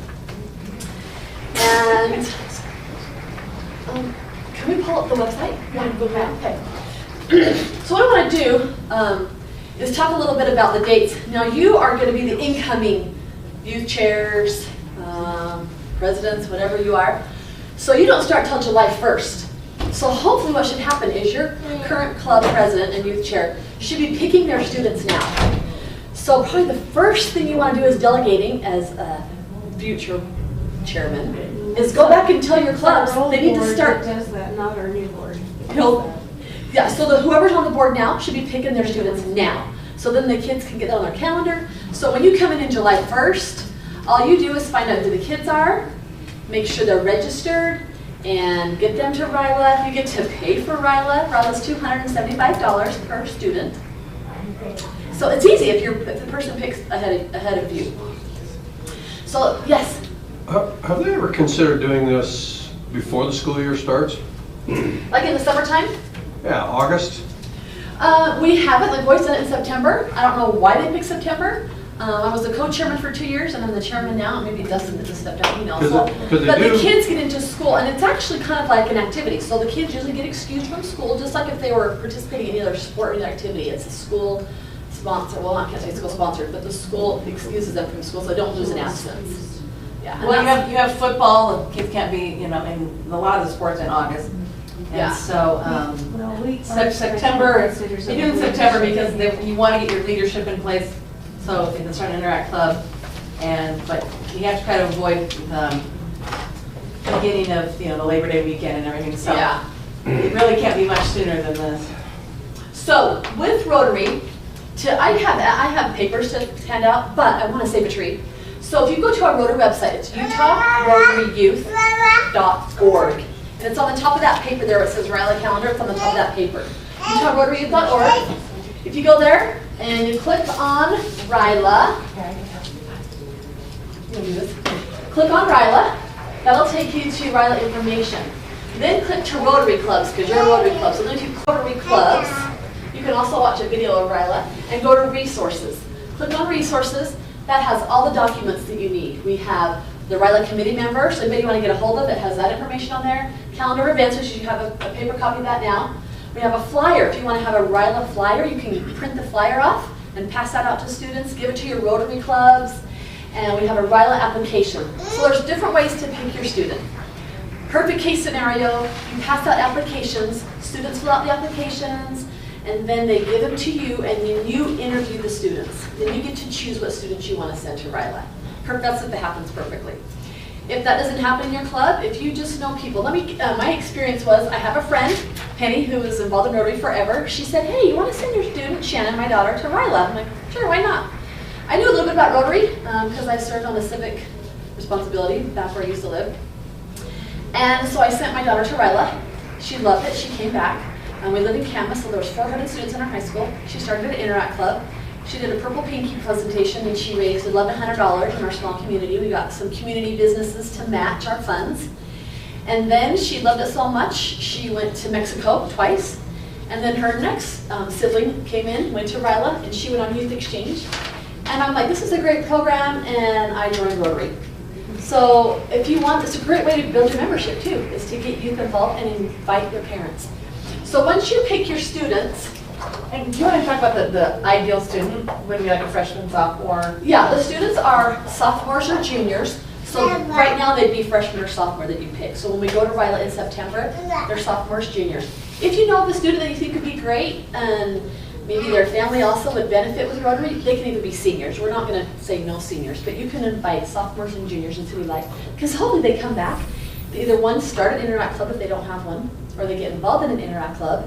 And can we pull up the website? Yeah. Okay. So what I want to do is talk a little bit about the dates. Now you are going to be the incoming youth chairs, presidents, whatever you are. So you don't start till July 1st. So hopefully what should happen is your current club president and youth chair should be picking their students now. So probably the first thing you want to do is delegating as a future chairman is go back and tell your clubs they need to start. Does that, not our new board. Yeah, so whoever's on the board now should be picking their students now. So then the kids can get that on their calendar. So when you come in July 1st, all you do is find out who the kids are, make sure they're registered, and get them to Ryla. You get to pay for Ryla. Ryla's $275 per student. So it's easy if the person picks ahead of you. So yes. Have they ever considered doing this before the school year starts? Like in the summertime? Yeah, August. We haven't. Like always done it in September. I don't know why they picked September. I was the co-chairman for 2 years, and I'm the chairman now. Maybe Dustin that just stepped down, you know. But the kids get into school, and it's actually kind of like an activity. So the kids usually get excused from school, just like if they were participating in any other sport or any activity. It's a school sponsor. Well, I can't say school sponsored, but the school excuses them from school, so they don't lose an absence. Yeah. Well, you have football. The kids can't be, in a lot of the sports in August. Yeah. And so September, they do it in September because you want to get your leadership in place. So they can start an Interact Club, but you have to try to avoid the beginning of the Labor Day weekend and everything. So yeah. It really can't be much sooner than this. So with Rotary, I have papers to hand out, but I want to save a treat. So if you go to our Rotary website, it's utahrotaryyouth.org. And it's on the top of that paper there. It says Ryla calendar. It's on the top of that paper. utahrotaryyouth.org. If you go there and you click on Ryla, click on Ryla, that'll take you to Ryla information. Then click to Rotary Clubs, because you're a Rotary Club. So then if you click Rotary Clubs, you can also watch a video of Ryla, and go to Resources. Click on Resources. That has all the documents that you need. We have the Ryla committee member, so anybody you want to get a hold of, it has that information on there. Calendar events, which you have a paper copy of that now. We have a flyer. If you want to have a Ryla flyer, you can print the flyer off and pass that out to students, give it to your Rotary clubs. And we have a Ryla application. So there's different ways to pick your student. Perfect case scenario, you pass out applications, students fill out the applications, and then they give them to you, and then you interview the students. Then you get to choose what students you want to send to Ryla. That's if it happens perfectly. If that doesn't happen in your club, if you just know people, my experience was, I have a friend, Penny, who was involved in Rotary forever. She said, hey, you want to send your student, Shannon, my daughter, to Ryla? I'm like, sure, why not? I knew a little bit about Rotary because I served on the civic responsibility back where I used to live. And so I sent my daughter to Ryla. She loved it. She came back. We live in Camas, so there was 400 students in our high school. She started an Interact Club. She did a Purple Pinky presentation, and she raised $1,100 in our small community. We got some community businesses to match our funds. And then she loved it so much, she went to Mexico twice. And then her next sibling came in, went to Ryla, and she went on youth exchange. And I'm like, this is a great program, and I joined Rotary. So if you want, it's a great way to build your membership too, is to get youth involved and invite their parents. So once you pick your students, And do you want to talk about the ideal student? Would it be like a freshman, sophomore? yeah, the students are sophomores or juniors. So right now they'd be freshman or sophomore that you pick. So when we go to Ryla in September, they're sophomores, juniors. If you know of a student that you think would be great, and maybe their family also would benefit with Rotary, they can either be seniors. We're not going to say no seniors, but you can invite sophomores and juniors into like, because hopefully they come back. They either one start an Interact Club if they don't have one, or they get involved in an Interact Club,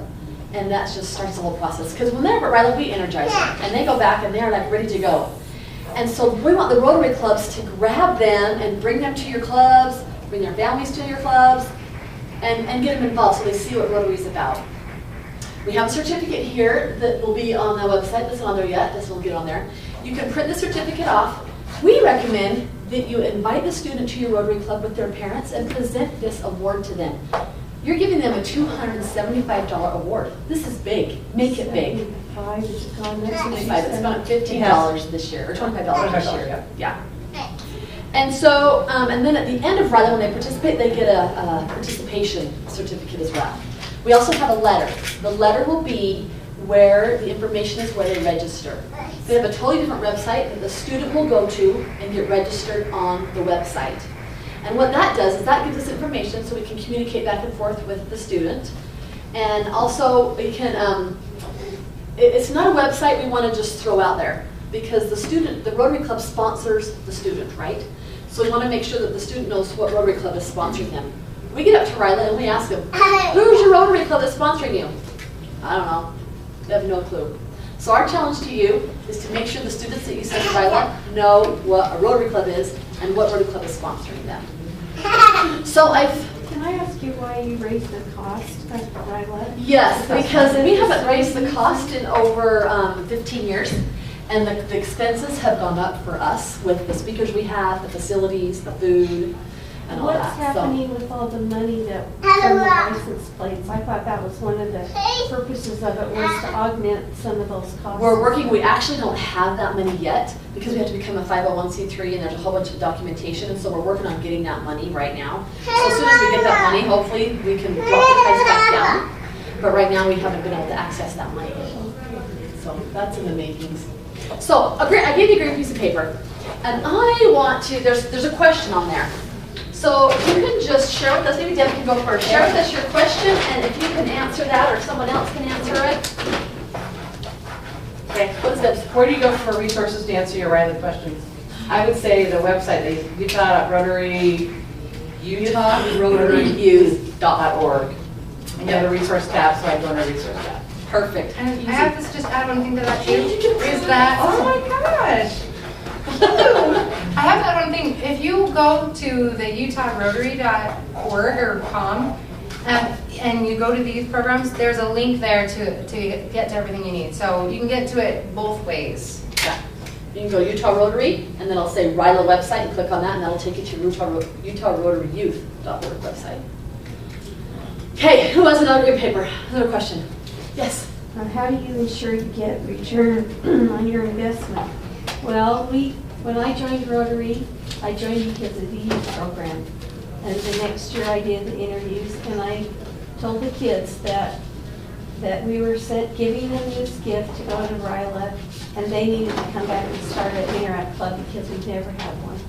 and that just starts the whole process. Because when they're at Ryla, we energize them, and they go back and they're like ready to go. And so we want the Rotary clubs to grab them and bring them to your clubs, bring their families to your clubs, and get them involved so they see what Rotary is about. We have a certificate here that will be on the website. This isn't on there yet. This will get on there. You can print the certificate off. We recommend that you invite the student to your Rotary Club with their parents and present this award to them. You're giving them a $275 award. This is big. Make it big. $75, is it gone next week? $25. It's about $15 this year, or $25 this year. Yeah. And so, and then at the end of Ryla, when they participate, they get a participation certificate as well. We also have a letter. The letter will be where the information is where they register. They have a totally different website that the student will go to and get registered on the website. And what that does is that gives us information so we can communicate back and forth with the student. And also we can, it's not a website we want to just throw out there because the student, the Rotary Club sponsors the student, right? So we want to make sure that the student knows what Rotary Club is sponsoring them. We get up to Ryla and we ask them, who's your Rotary Club that's sponsoring you? I don't know. They have no clue. So our challenge to you is to make sure the students that you send to Ryla know what a Rotary Club is and what Rotary Club is sponsoring them. So Can I ask you why you raised the cost of Ryla? Yes, because we haven't raised the cost in over 15 years. And the expenses have gone up for us with the speakers we have, the facilities, the food, and all What's that. happening with all the money that from the license plates? I thought that was one of the purposes of it was to augment some of those costs. We're working, we actually don't have that money yet because we have to become a 501c3 and there's a whole bunch of documentation, and so we're working on getting that money right now. So as soon as we get that money, hopefully we can drop the price back down. But right now we haven't been able to access that money. So that's in the makings. So I gave you a great piece of paper, and I want to, there's a question on there. So if you can just share with us, maybe Deb can go first, share with us your question, and if you can answer that or someone else can answer it. Okay, what is Deb's? Where do you go for resources to answer your Ryla questions? I would say the website, Rotaryyouth.org. And you have a resource tab, so I go to resource tab. Perfect. And I have to just add one thing to that too, is that, oh my gosh. I have that go to the utahrotary.org or com, and you go to the youth programs, there's a link there to get to everything you need. So you can get to it both ways. Yeah. You can go Utah Rotary, and then I'll say RILA website, and click on that, and that'll take you to UtahRotaryYouth.org website. Okay, who has another good paper? Another question? Yes? How do you ensure you get return on your investment? Well, when I joined Rotary, I joined because of the youth program. And the next year I did the interviews, and I told the kids that we were giving them this gift to go to RILA, and they needed to come back and start an Interact Club because we've never had one.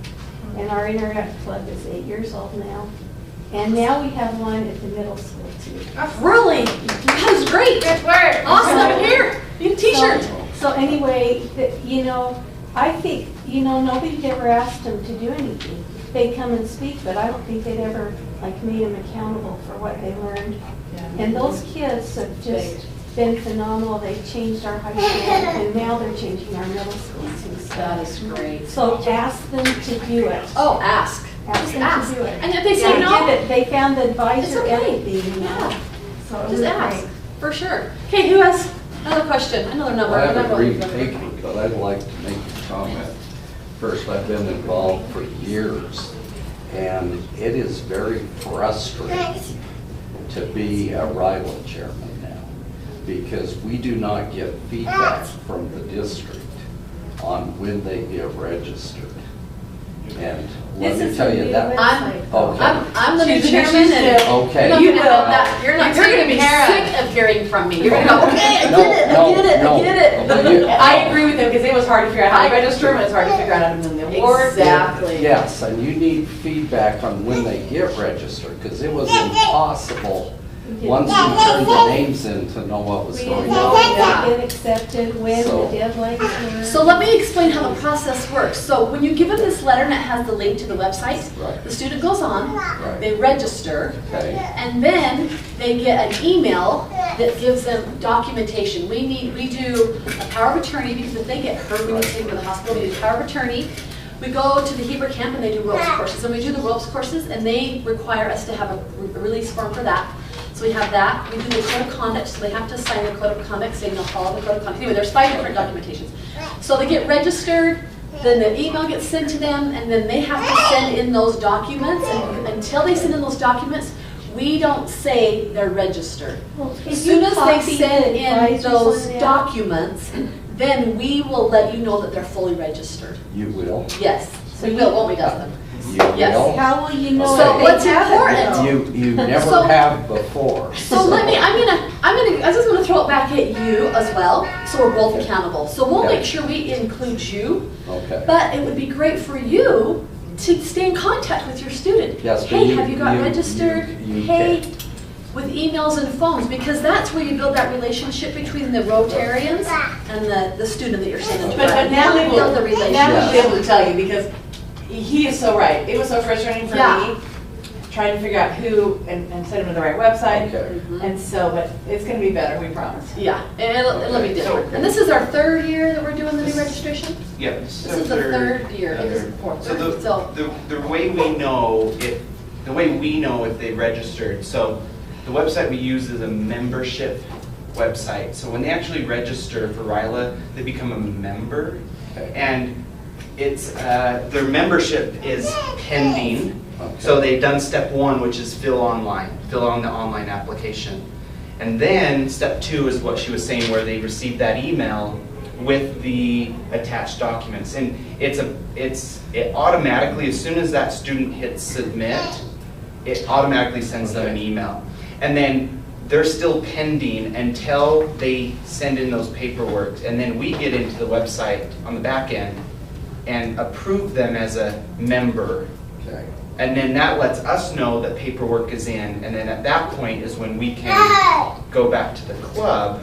And our Interact Club is 8 years old now. And now we have one at the middle school too. Really? That was great. Good work. Awesome. Here, you get a t-shirt. So anyway, I think, nobody'd ever asked them to do anything. They'd come and speak, but I don't think they'd ever made them accountable for what they learned. And those kids have just been phenomenal. They've changed our high school, and now they're changing our middle school too. That is great. So ask them to do it. Oh, ask. Ask them ask. to do it. And if they say They no, did it. They found the advisor It's okay. everything. Yeah. So it just was ask. great. For sure. Okay, who has another question? Another number? I haven't Another read one. the paper, but I'd like to make a comment. First, I've been involved for years, and it is very frustrating to be a RILA chairman now, because we do not get feedback from the district on when they get registered. And let me tell you that. I'm the new She's the chairman, new and Okay. you're not gonna have that. You're not gonna be sick of hearing from me. You're gonna go, okay, I get it. I agree with him, because it was hard to figure out how to register, and it's hard to figure out how to win the award. Exactly. Yes, and you need feedback on when they get registered, because it was impossible, once you turned the names in, to know what was We going didn't know on. if they'd been accepted, when So- the deadlines were. So let me explain how the process works. So when you give them this letter and it has the link to the website, Right. the student goes on, Right. they register, Okay, and then they get an email that gives them documentation. We do a power of attorney, because if they get hurt, we need to take them to the hospital, we do power of attorney. We go to the Heber camp and they do ropes courses, and we do the ropes courses, and they require us to have a release form for that. So we have that. We do the code of conduct, so they have to sign the code of conduct, saying they'll follow the code of conduct. Anyway, there's 5 different documentations. So they get registered, then the email gets sent to them, and then they have to send in those documents. And until they send in those documents, we don't say they're registered. Well, As if soon you as they copy send the in advisors those on that- documents, then we will let you know that they're fully registered. you will? Yes, we will, won't we, Dustin? You Yes. will? How will you know? So if they what's haven't, important? though? You never So- have before. So let me, I just wanna throw it back at you as well, so we're both accountable. So we'll Okay. make sure we include you, Okay. but it would be great for you to stay in contact with your student. Yes, but Hey, you- have you got you- registered? you Hey, can't. with emails and phones, because that's where you build that relationship between the Rotarians and the student that you're sending to. But now we build the will, relationship. now we'll be able to tell you, because he is so right. It was so frustrating for Yeah. me, trying to figure out who, and send him to the right website. Okay. And so, but it's gonna be better, we promise. Yeah, and it'll be different. And this is our 3rd year that we're doing the new registration? Yeah. This is the 3rd year. It is the 4th. So the way we know if they registered, so the website we use is a membership website. So when they actually register for RILA, they become a member, Okay. and it's their membership is pending. Okay. So they've done step 1, which is fill on the online application. And then step 2 is what she was saying, where they receive that email with the attached documents. And it automatically, as soon as that student hits submit, it automatically sends them an email. And then they're still pending until they send in those paperwork. And then we get into the website on the back end and approve them as a member. Okay. And then that lets us know that paperwork is in, and then at that point is when we can go back to the club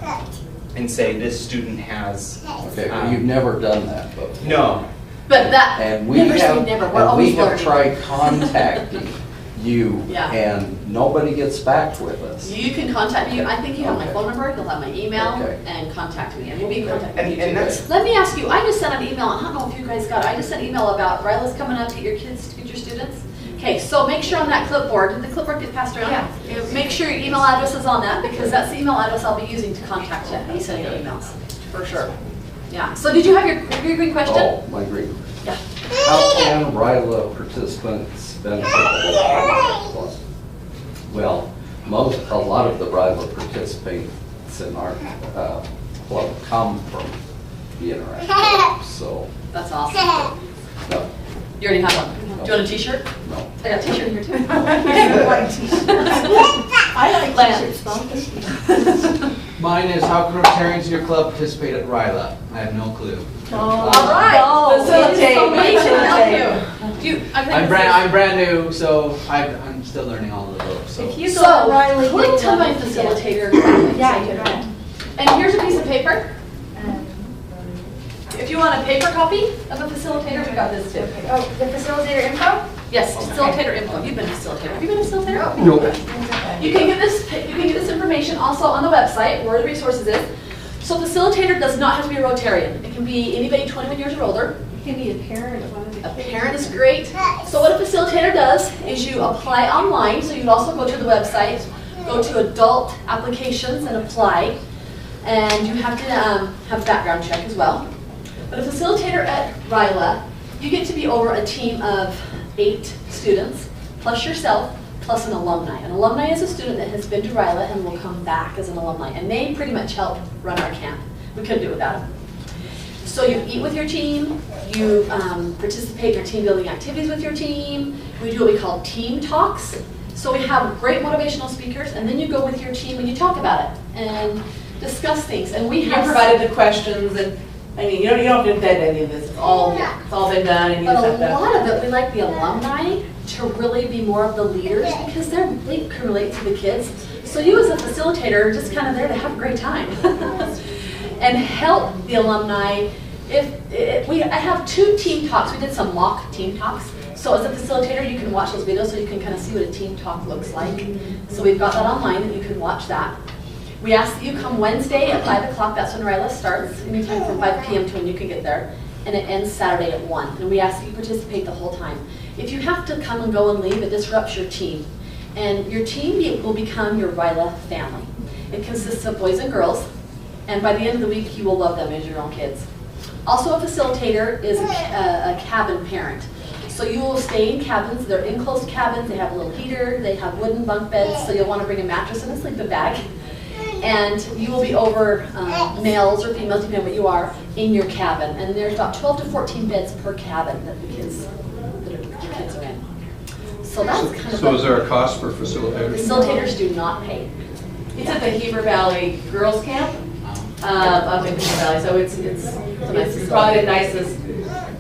and say this student has. Okay, but you've never done that before. No. But that, And we never say have, never, we're and we always have learning. tried contacting you, Yeah. and nobody gets back with us. You can contact me. I think you have my Okay. phone number, you'll have my email, Okay. and contact me, and we'll be in contact with you. And that's, Let me ask you, I just sent an email, I don't know if you guys got it, I just sent an email about Ryla's coming up, get your kids, get your students. Okay, so make sure on that clipboard, did the clipboard get passed around? Yeah. Make sure your email address is on that, because that's the email address I'll be using to contact you and sending you emails, for sure. Yeah, so did you have your green question? Oh, my green. Yeah. How can RILA participants benefit the local club? Well, a lot of the RILA participants in our club come from the Interact Club, so, That's awesome. no, You already have one. Do you want a t-shirt? no. I got a t-shirt here too. I like Lance. t-shirts, Mom. Mine is how can Rotarians in your club participate at RILA? I have no clue. All right, facilitate. So we can help you. Do you, I think I'm brand new, so I'm still learning all of those. So. If you go So, to Riley, click you'll to my love it. facilitator. Yeah, you're right. And here's a piece of paper. If you want a paper copy of a facilitator, we got this too. Oh, the facilitator info? Yes, facilitator info. You've been a facilitator. Have you been a facilitator? Nope. You can get this information also on the website where the resources is. So facilitator does not have to be a Rotarian. It can be anybody 21 years or older. It can be a parent of one of the A kids. parent is great. So what a facilitator does is you apply online. So you'd also go to the website, go to adult applications and apply. And you have to have a background check as well. But a facilitator at RILA, you get to be over a team of 8 students, plus yourself, plus an alumni. An alumni is a student that has been to RILA and will come back as an alumni. And they pretty much help run our camp. We couldn't do it without them. So you eat with your team, you participate in our team building activities with your team. We do what we call team talks. So we have great motivational speakers, and then you go with your team and you talk about it and discuss things. And we You have provided the questions, and, I mean, you don't have to embed any of this, it's all been done, and you But just a have to. lot of it, we like the alumni to really be more of the leaders because they can relate to the kids. So you as a facilitator are just kind of there to have a great time and help the alumni. I have 2 team talks. We did some mock team talks. So as a facilitator, you can watch those videos so you can kind of see what a team talk looks like. So we've got that online and you can watch that. We ask that you come Wednesday at 5 o'clock, that's when RILA starts, anytime from 5 p.m. to when you can get there, and it ends Saturday at 1. And we ask that you participate the whole time. If you have to come and go and leave, it disrupts your team. And your team will become your RILA family. It consists of boys and girls, and by the end of the week, you will love them as your own kids. Also, a facilitator is a cabin parent. So you will stay in cabins, they're enclosed cabins, they have a little heater, they have wooden bunk beds, so you'll want to bring a mattress and a sleeping bag. And you will be over males or females, depending on what you are, in your cabin. And there's about 12 to 14 beds per cabin that the kids are in. So that's kind of. So is there a cost for facilitators? Facilitators do not pay. It's at the Heber Valley Girls Camp, up in Heber Valley, so it's probably the nicest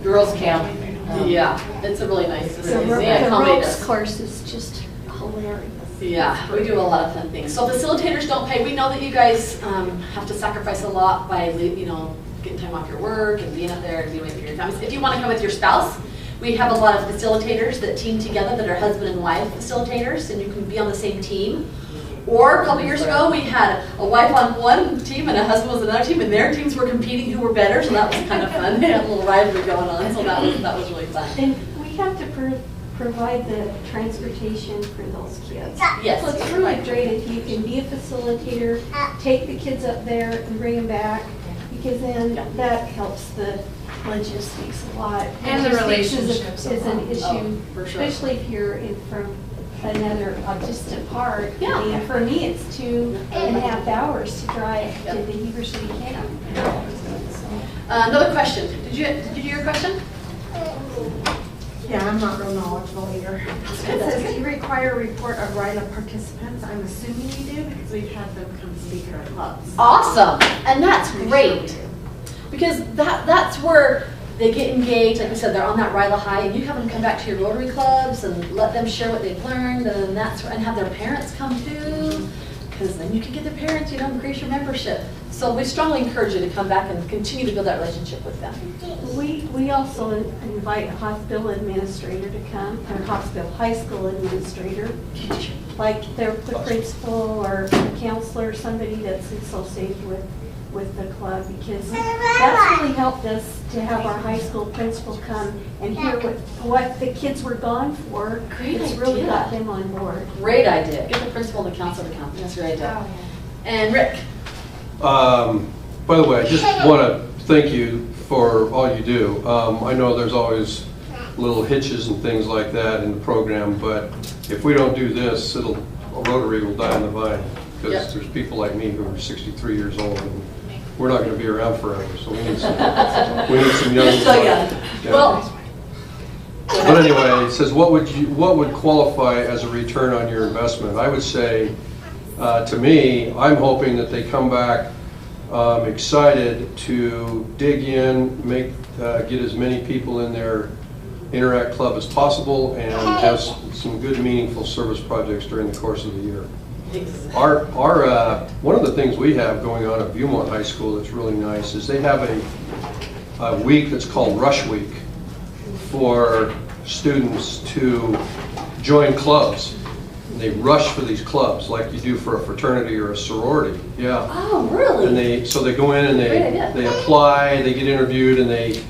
girls camp. Yeah, it's a really nice The facility. They the accommodate ropes us. course is just hilarious. Yeah, we do a lot of fun things. So facilitators don't pay. We know that you guys have to sacrifice a lot by, getting time off your work and being up there and doing it for your families. If you want to come with your spouse, we have a lot of facilitators that team together that are husband and wife facilitators, and you can be on the same team. Or a couple years ago, we had a wife on one team and a husband was another team, and their teams were competing who were better, so that was kind of fun. They had a little rivalry going on, so that was really fun. And we have to provide the transportation for those kids. Yes. So it's really great if you can be a facilitator, take the kids up there and bring them back, because then that helps the logistics a lot. And the Logistics relationships is an issue, Oh, for sure. especially if you're from another distant part. Yeah. I mean, for me, it's 2.5 hours to drive to the Heber City camp. Another question. Did you do your question? Yeah, I'm not real knowledgeable either. It says you require a report of RILA participants. I'm assuming you do because we've had them come speak at our clubs. Awesome, and that's great. Because that's where they get engaged, like we said, they're on that RILA high, and you have them come back to your Rotary clubs and let them share what they've learned, and and have their parents come too. because then you can get the parents, increase your membership. So we strongly encourage you to come back and continue to build that relationship with them. We also invite a hospital administrator to come, or hospital high school administrator, like the principal or a counselor, somebody that's associated with the club, because that's really helped us to have our high school principal come and hear what the kids were gone for. Great It's really idea. got them on board. Great idea. Get the principal and the counselor to come. That's a great idea. Oh, And Rick, By the way, I just want to thank you for all you do. I know there's always little hitches and things like that in the program, but if we don't do this, Rotary will die on the vine, because Yep. there's people like me who are 63 years old, and we're not going to be around forever, so we need some young. You're still young. Yeah. Well, But anyway, it says, what would qualify as a return on your investment? I would say, to me, I'm hoping that they come back excited to dig in, get as many people in their Interact Club as possible, and have some good, meaningful service projects during the course of the year. One of the things we have going on at Viewmont High School that's really nice is they have a week that's called Rush Week for students to join clubs. And they rush for these clubs like you do for a fraternity or a sorority. Yeah. oh, really? And they go in and Great idea. they apply, they get interviewed, and they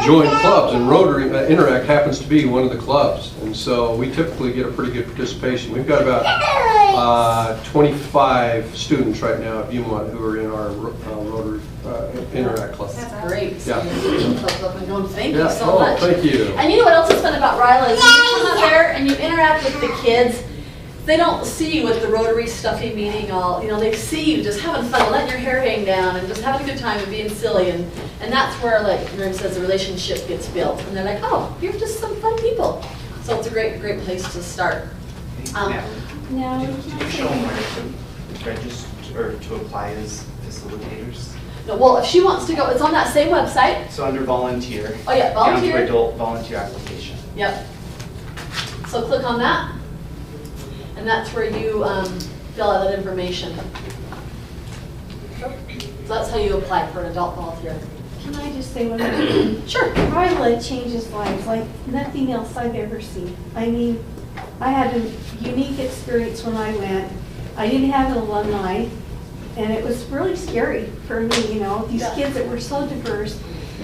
join clubs. And Rotary Interact happens to be one of the clubs. And so we typically get a pretty good participation. We've got about 25 students right now at Viewmont who are in our Rotary Interact Club. That's Great. Yeah. Thank Yeah. you so much. Thank you. And you know what else is fun about Ryla is when you come out there and you interact with the kids, they don't see you at the Rotary stuffy meeting they see you just having fun, letting your hair hang down and just having a good time and being silly. And that's where, like Miriam says, the relationship gets built. And they're like, oh, you're just some fun people. So it's a great, great place to start. Now, Did you show them where to register or to apply as facilitators? No, well, if she wants to go, it's on that same website. So under volunteer. Oh yeah, volunteer. Down to adult volunteer application. Yep. So click on that. And that's where you fill out that information. So that's how you apply for an adult volunteer. can I just say one more thing? Sure. Ryla changes lives like nothing else I've ever seen. I mean, I had a unique experience when I went. I didn't have an alumni, and it was really scary for me, these kids that were so diverse,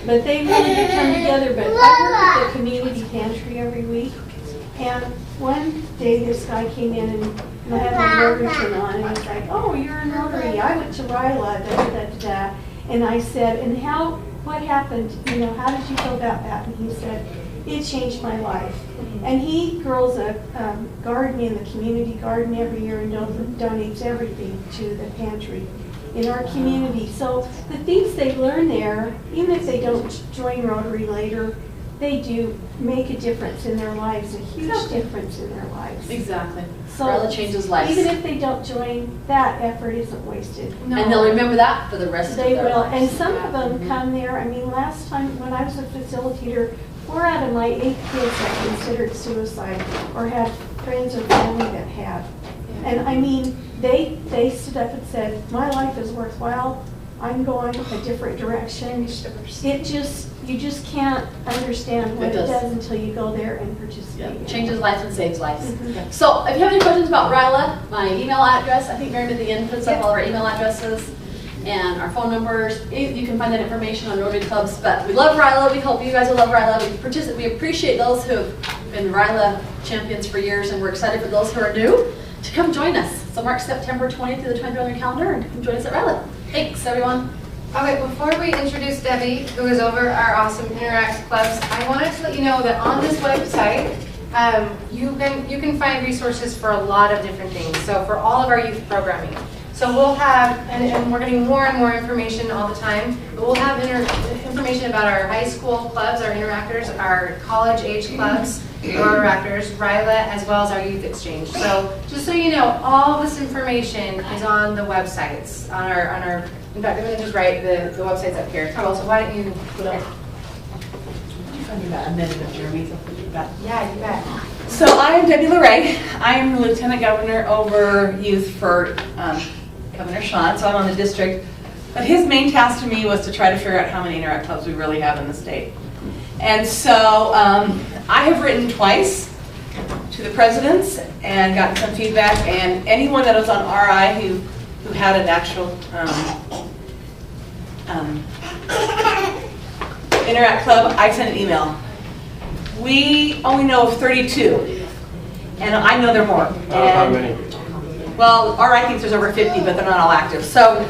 but they really did come together. But I worked at the community pantry every week, and one day this guy came in and I had my Rotary on, and he's like, oh, you're in Rotary. I went to Ryla, da-da-da-da. And I said, and what happened? How did you feel about that? And he said, it changed my life. And he grows a garden in the community garden every year and donates everything to the pantry in our community. So the things they learn there, even if they don't join Rotary later, they do make a difference in their lives, a huge difference in their lives. Exactly. So Ryla changes lives. even if they don't join, that effort isn't wasted. And they'll remember that for the rest of They their will, lives. and some of them come there. I mean, last time when I was a facilitator, 4 out of my 8 kids had considered suicide or had friends or family that had. And I mean, they stood up and said, my life is worthwhile. I'm going a different direction. You just can't understand what it does until you go there and participate. Yeah. Changes lives and saves lives. Mhm. So if you have any questions about Ryla, my email address, I think Mary at the end puts up all of our email addresses and our phone numbers. You can find that information on Rotary Clubs. But we love Ryla. We hope you guys will love Ryla. We appreciate those who have been Ryla champions for years, and we're excited for those who are new to come join us. So mark September 20th through the 23rd on your calendar and come join us at Ryla. Thanks, everyone. Okay, before we introduce Debbie, who is over our awesome Interact Clubs, I wanted to let you know that on this website, you can find resources for a lot of different things. So for all of our youth programming. So we'll have, and we're getting more and more information all the time, but we'll have information about our high school clubs, our interactors, our college age clubs, Rotaractors, Ryla, as well as our youth exchange. So just so you know, all this information is on the websites, on our in fact, I'm going to just write the websites up here. So why don't you put up? You got a minute of Jeremy's. Yeah, you bet. So I am Debbie LeRae. I am the Lieutenant Governor over youth for Governor Sean, so I'm on the district. But his main task to me was to try to figure out how many Interact clubs we really have in the state. And so I have written twice to the presidents and gotten some feedback, and anyone that was on RI who had an actual Interact club, I sent an email. We only know of 32, and I know there are more. How many? Well, RI thinks there's over 50, but they're not all active. So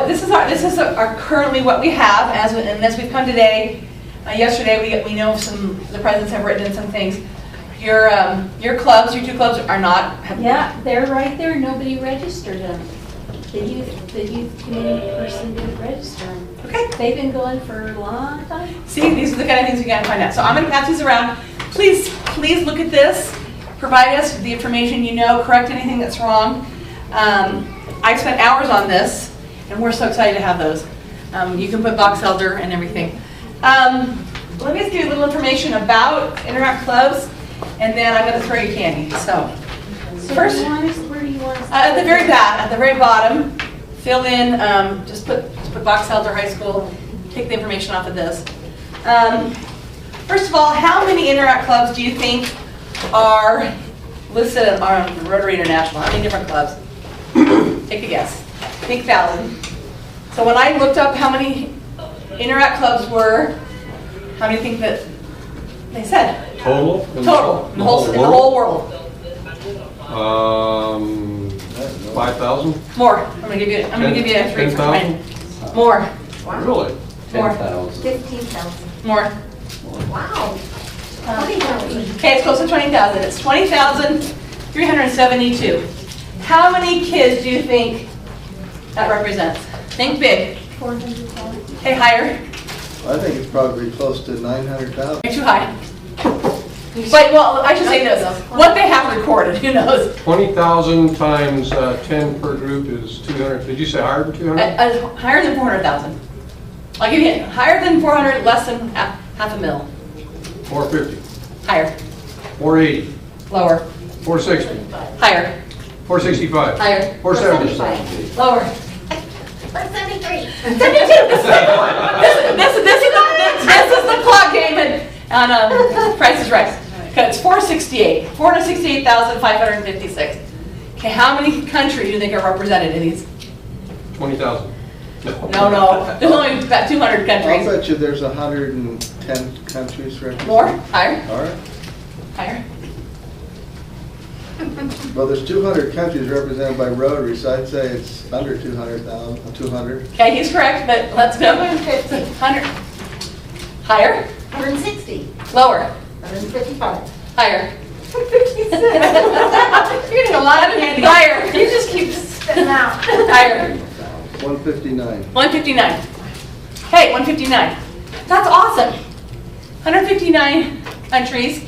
this is our currently what we have, and as we've come today. Yesterday, we know the presidents have written in some things. Your clubs, your 2 clubs are not. Yeah, they're right there. Nobody registered them. The youth committee person didn't register them. Okay. They've been going for a long time. See, these are the kind of things we got to find out. So I'm going to pass these around. Please look at this. Provide us with the information you know. Correct anything that's wrong. I spent hours on this, and we're so excited to have those. You can put box elder and everything. Let me just give you a little information about Interact clubs, and then I'm going to throw you candy. So first, where do you want us? at the very bottom, fill in. Just put Box Elder High School. Take the information off of this. First of all, how many Interact clubs do you think are listed on Rotary International? How many different clubs? Take a guess. Think 1,000. So when I looked up how many Interact clubs were, how many think that they said? Total? Total. In the whole world. 5,000? More. I'm gonna give you a 3 for 10. More. Really? More. 10,000. 15,000. More. Wow. 20,000. Okay, it's close to 20,000. It's 20,372. How many kids do you think that represents? Think big. 400,000. Okay, higher. I think it's probably close to 900,000. You're too high. But, well, I should say this. What they have recorded, who knows? 20,000 times 10 per group is 200. Did you say higher than 200? Higher than 400,000. I'll give you a hint. Higher than 400, less than half a mil. 450. Higher. 480. Lower. 460. Higher. 465. Higher. 470. Lower. 73. 72. This is the clock game on Price is Right. Okay, it's 468. 468,556. Okay, how many countries do you think are represented in these? 20,000. No. There's only about 200 I'll countries. bet you there's 110 countries represented. More? Higher? All right. Higher? Well, there's 200 countries represented by Rotary, so I'd say it's under 200,000, 200. Okay, he's correct, but let's go. 150. 100. Higher? 160. Lower? 155. Higher? 56. You're getting a lot of candy. Higher? You just keep Spit them out. higher. 159. 159. Hey, 159. That's awesome. 159 countries,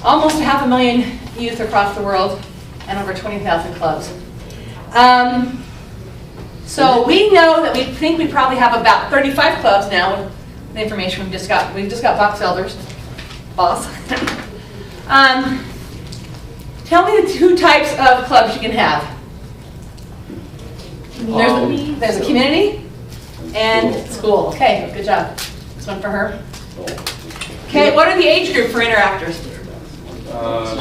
almost 500,000 youth across the world, and over 20,000 clubs. So we know that we think we probably have about 35 clubs now with the information we've just got. We've just got box elders, boss. Tell me the 2 types of clubs you can have. There's a community and school. Okay, good job. This one for her. Okay, what are the age group for interactors?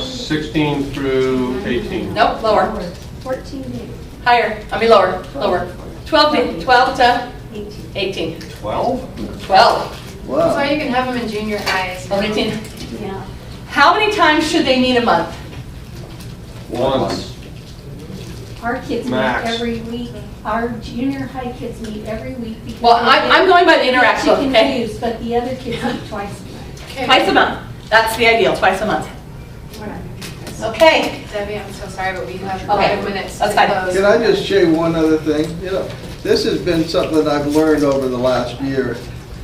16 through 18. Nope, lower. 14 days. Higher. I mean lower. Lower. 12 to 18. 12? 12. So Wow. you can have them in junior highs. 18. Yeah. How many times should they meet a month? Once. Our kids Max. meet every week. Our junior high kids meet every week. because Well, they I'm going by the get interact too club, okay? confused, but the other kids meet twice a month. Okay. Twice a month. That's the ideal, twice a month. Okay. Debbie, I'm so sorry, but we have Okay, 5 minutes that's to fine. close. Can I just share one other thing? You know, this has been something that I've learned over the last year.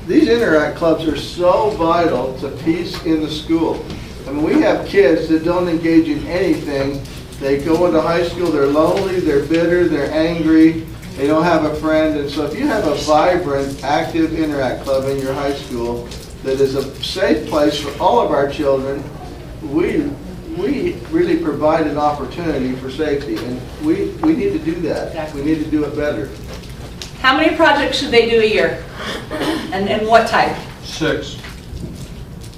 These Interact clubs are so vital to peace in the school. I mean, we have kids that don't engage in anything. They go into high school, they're lonely, they're bitter, they're angry, they don't have a friend. And so if you have a vibrant, active Interact club in your high school that is a safe place for all of our children, we we really provide an opportunity for safety, and we need to do that. Exactly. We need to do it better. How many projects should they do a year? And what type? 6,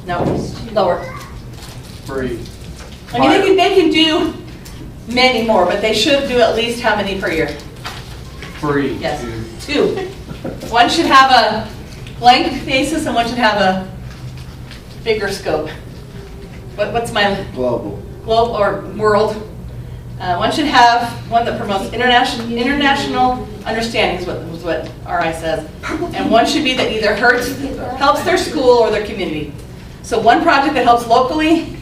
No, lower. 3. I mean, they can do many more, but they should do at least how many per year? 3. Yes, 2. One should have a blank basis and one should have a bigger scope. What's my Global. globe or world? One should have one that promotes international understanding, is what RI says. And one should be that either helps their school or their community. So one project that helps locally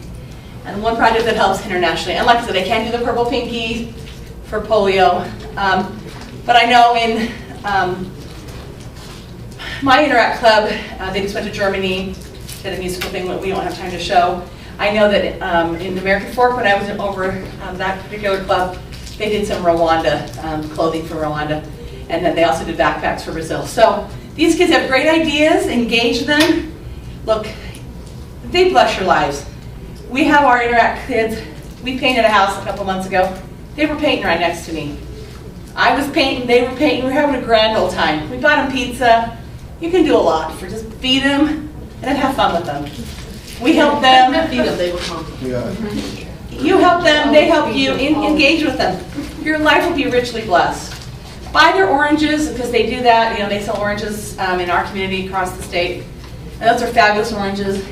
and one project that helps internationally. And like I said, I can't do the purple pinky for polio. But I know in my Interact Club, they just went to Germany, did a musical thing that we don't have time to show. I know that in American Fork, when I was over that particular club, they did some Rwanda, clothing for Rwanda. And then they also did backpacks for Brazil. So these kids have great ideas, engage them. Look, they bless your lives. We have our Interact kids. We painted a house a couple months ago. They were painting right next to me. I was painting, they were painting, we were having a grand old time. We bought them pizza. You can do a lot for just feed them and then have fun with them. We help them. Feed them, they will come. Yeah. You help them, they help you, engage with them. Your life will be richly blessed. Buy their oranges, because they do that. You know, they sell oranges in our community across the state. And those are fabulous oranges.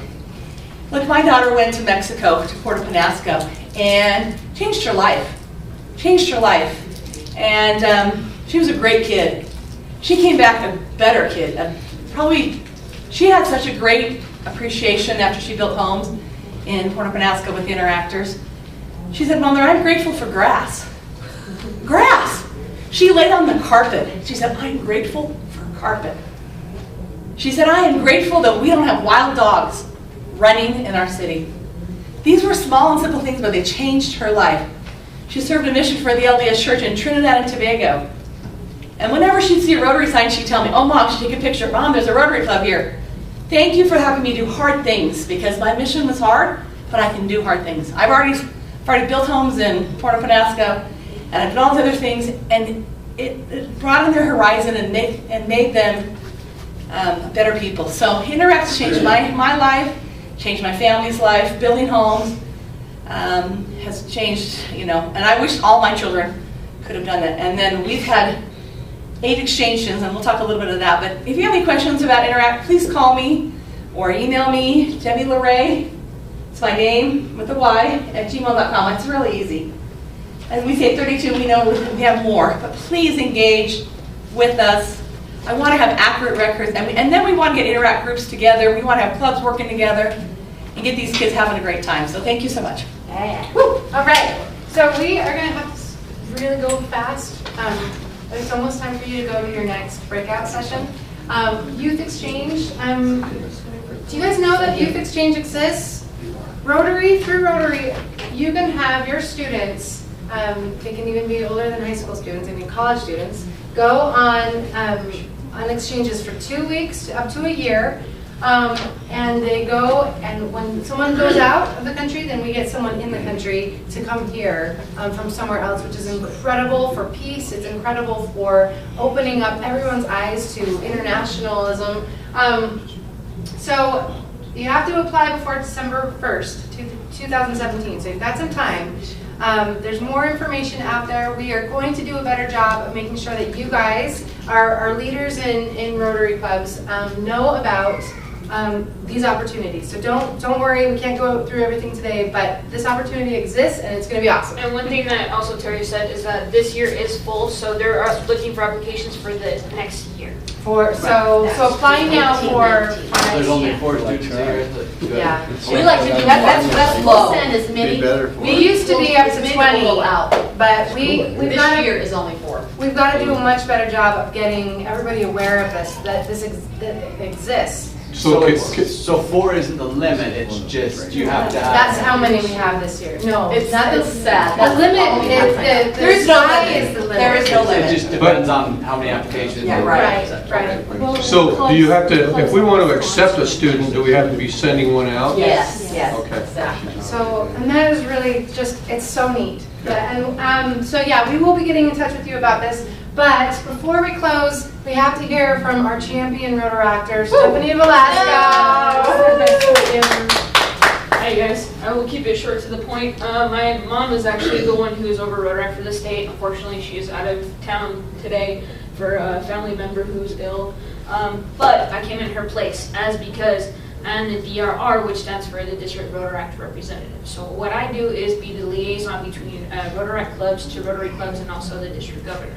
Look, my daughter went to Mexico, to Puerto Penasco, and changed her life. Changed her life. And she was a great kid. She came back a better kid. She had such a great appreciation after she built homes in Puerto Penasco with the Interactors. She said, Mother, I'm grateful for grass. Grass! She laid on the carpet. She said, I'm grateful for carpet. She said, I am grateful that we don't have wild dogs running in our city. These were small and simple things, but they changed her life. She served a mission for the LDS Church in Trinidad and Tobago. And whenever she'd see a Rotary sign, she'd tell me, oh, Mom, she'd take a picture. Mom, there's a Rotary Club here. Thank you for having me do hard things, because my mission was hard, but I can do hard things. I've already built homes in Puerto Penasco, and I've done all these other things, and it broadened their horizon and made them better people. So Interact changed my life, changed my family's life. Building homes has changed, and I wish all my children could have done that. And then we've had 8 exchansions, and we'll talk a little bit of that. But if you have any questions about Interact, please call me or email me, Debbie LeRae. It's my name with a Y @gmail.com. It's really easy. And we say 32, we know we have more, but please engage with us. I want to have accurate records, and then we want to get Interact groups together. We want to have clubs working together and get these kids having a great time. So thank you so much. Yeah. Woo! All right. So we are going to have to really go fast. It's almost time for you to go to your next breakout session. Youth Exchange. Do you guys know that Youth Exchange exists? Through Rotary, you can have your students, they can even be older than high school students, I mean college students, go on exchanges for 2 weeks, up to a year, and they go, and when someone goes out of the country, then we get someone in the country to come here from somewhere else, which is incredible for peace. It's incredible for opening up everyone's eyes to internationalism. So you have to apply before December 1st, 2017, so you've got some time. There's more information out there. We are going to do a better job of making sure that you guys, our leaders in Rotary clubs, know about these opportunities. So don't worry, we can't go through everything today, but this opportunity exists and it's going to be awesome. And one thing that also Terry said is that this year is full, so they're looking for applications for the next year. So apply now for There's only 4 students here. yeah. We like to do that's low. We'll send as many. Be better for We it. used to be up to 20, We'll out. but we've This got year to is only 4. we've got to do a much better job of getting everybody aware of this, that this exists. So 4 isn't the limit, it's just you have to have. That's how many we have this year. No, It's not the sad. The limit is There is no sky limit. is the limit. There is no It limit. just depends on how many applications. Yeah, you right. get. Right. Okay. So do you have to, if we want to accept a student, do we have to be sending one out? Yes, yes. Okay. Exactly. So, and that is really just, it's so neat. And so yeah, we will be getting in touch with you about this. But before we close, we have to hear from our champion Rotaractor, Stephanie Velasco. Hi guys, I will keep it short to the point. My mom is actually the one who is over Rotaract for the state. Unfortunately, she is out of town today for a family member who's ill. But I came in her place because I'm the DRR, which stands for the District Rotaract Representative. So what I do is be the liaison between Rotaract clubs to Rotary clubs and also the district governor.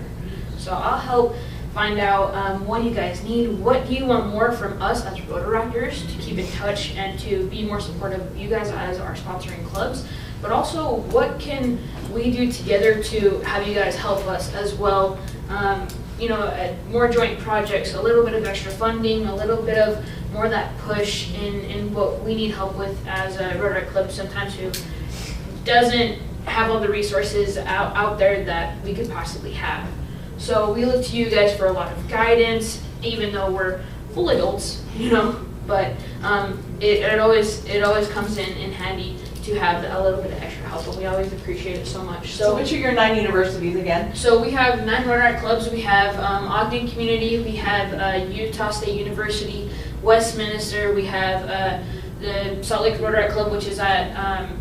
So I'll help find out what you guys need, what do you want more from us as Rotaractors to keep in touch and to be more supportive of you guys as our sponsoring clubs, but also what can we do together to have you guys help us as well, you know, more joint projects, a little bit of extra funding, a little bit of more of that push in what we need help with as a Rotaract club sometimes who doesn't have all the resources out there that we could possibly have. So we look to you guys for a lot of guidance, even though we're full adults, you know, but it always comes in handy to have a little bit of extra help, and we always appreciate it so much. So which are your 9 universities again? So we have 9 Rotaract clubs. We have Ogden Community, we have Utah State University, Westminster, we have the Salt Lake Rotaract Club, which is at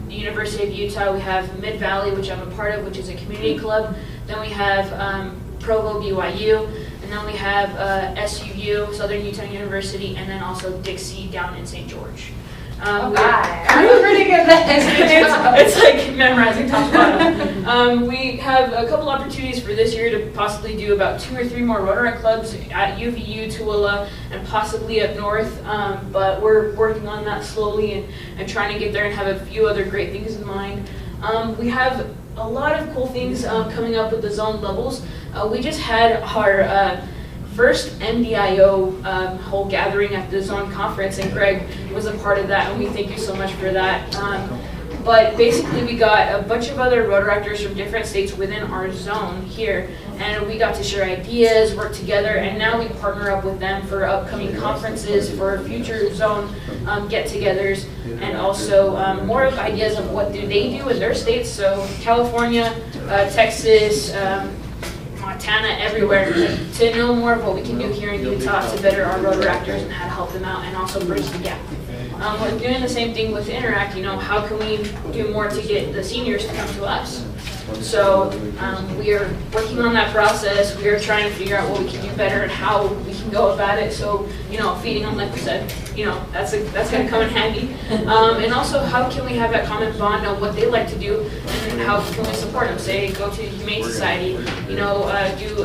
the University of Utah. We have Mid-Valley, which I'm a part of, which is a community club. Then we have Provo, BYU, and then we have SUU, Southern Utah University, and then also Dixie down in St. George. I'm pretty good at that. It's like memorizing top to bottom. We have a couple opportunities for this year to possibly do about 2 or 3 more Rotaract clubs at UVU, Tooele, and possibly up north, but we're working on that slowly and trying to get there and have a few other great things in mind. We have a lot of cool things coming up with the zone levels. We just had our first MDIO whole gathering at the zone conference, and Greg was a part of that, and we thank you so much for that. But basically we got a bunch of other Rotaractors from different states within our zone here, and we got to share ideas, work together, and now we partner up with them for upcoming conferences, for future zone get-togethers, and also more of ideas of what do they do in their states. So California, Texas, Montana, everywhere, to know more of what we can do here in Utah to better our Rotaractors and how to help them out and also bridge the gap. We're doing the same thing with Interact, you know, how can we do more to get the seniors to come to us? So we are working on that process. We are trying to figure out what we can do better and how we can go about it. So, you know, feeding them, like we said, you know, that's going to come in handy. And also, how can we have that common bond on what they like to do and how can we support them? Say, go to the Humane Society, you know, do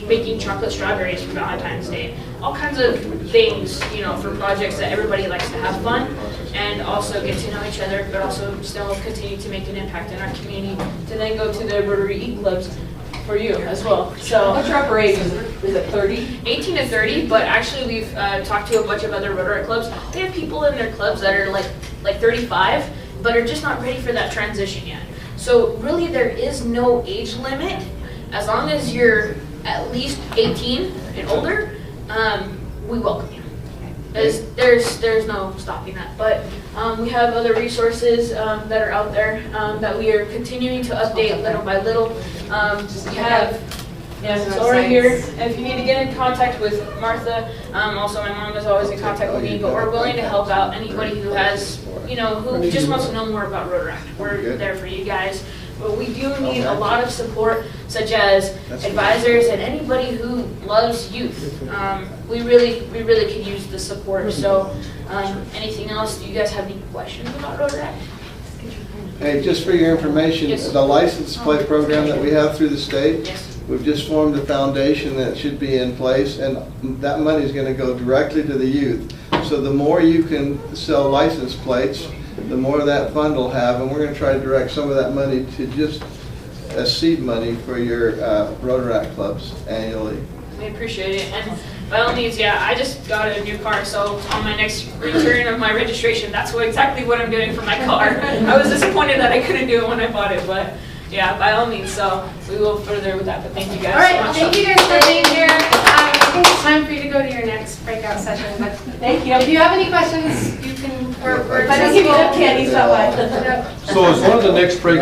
baking chocolate strawberries for Valentine's Day. All kinds of things, you know, for projects that everybody likes to have fun and also get to know each other, but also still continue to make an impact in our community to then go to the Rotary E-Clubs for you as well. So, what's your upper age? Is it 30? 18 to 30, but actually we've talked to a bunch of other Rotary clubs. They have people in their clubs that are like 35, but are just not ready for that transition yet. So really there is no age limit. As long as you're at least 18 and older, we welcome you. There's no stopping that. But we have other resources that are out there that we are continuing to update little by little. We have Zora here. If you need to get in contact with Martha, also my mom is always in contact with me, but we're willing to help out anybody who has, you know, who just wants to know more about Rotaract. We're there for you guys. But we do need a lot of support, such as advisors and anybody who loves youth. We really could use the support. So anything else? Do you guys have any questions about Rotaract? Hey, just for your information, the license plate program that we have through the state, we've just formed a foundation that should be in place, and that money is going to go directly to the youth. So the more you can sell license plates, the more that fund will have, and we're going to try to direct some of that money to just as seed money for your Rotaract clubs annually. We appreciate it, and by all means, yeah, I just got a new car, so on my next return of my registration, that's exactly what I'm doing for my car. I was disappointed that I couldn't do it when I bought it, but yeah, by all means, so we will further with that, but thank you guys so much. All right, thank you guys for being here. I think it's time for you to next breakout session, but Thank you. if you have any questions, you can, we're If I don't give you enough candy, so much. Yep. So is one of the next break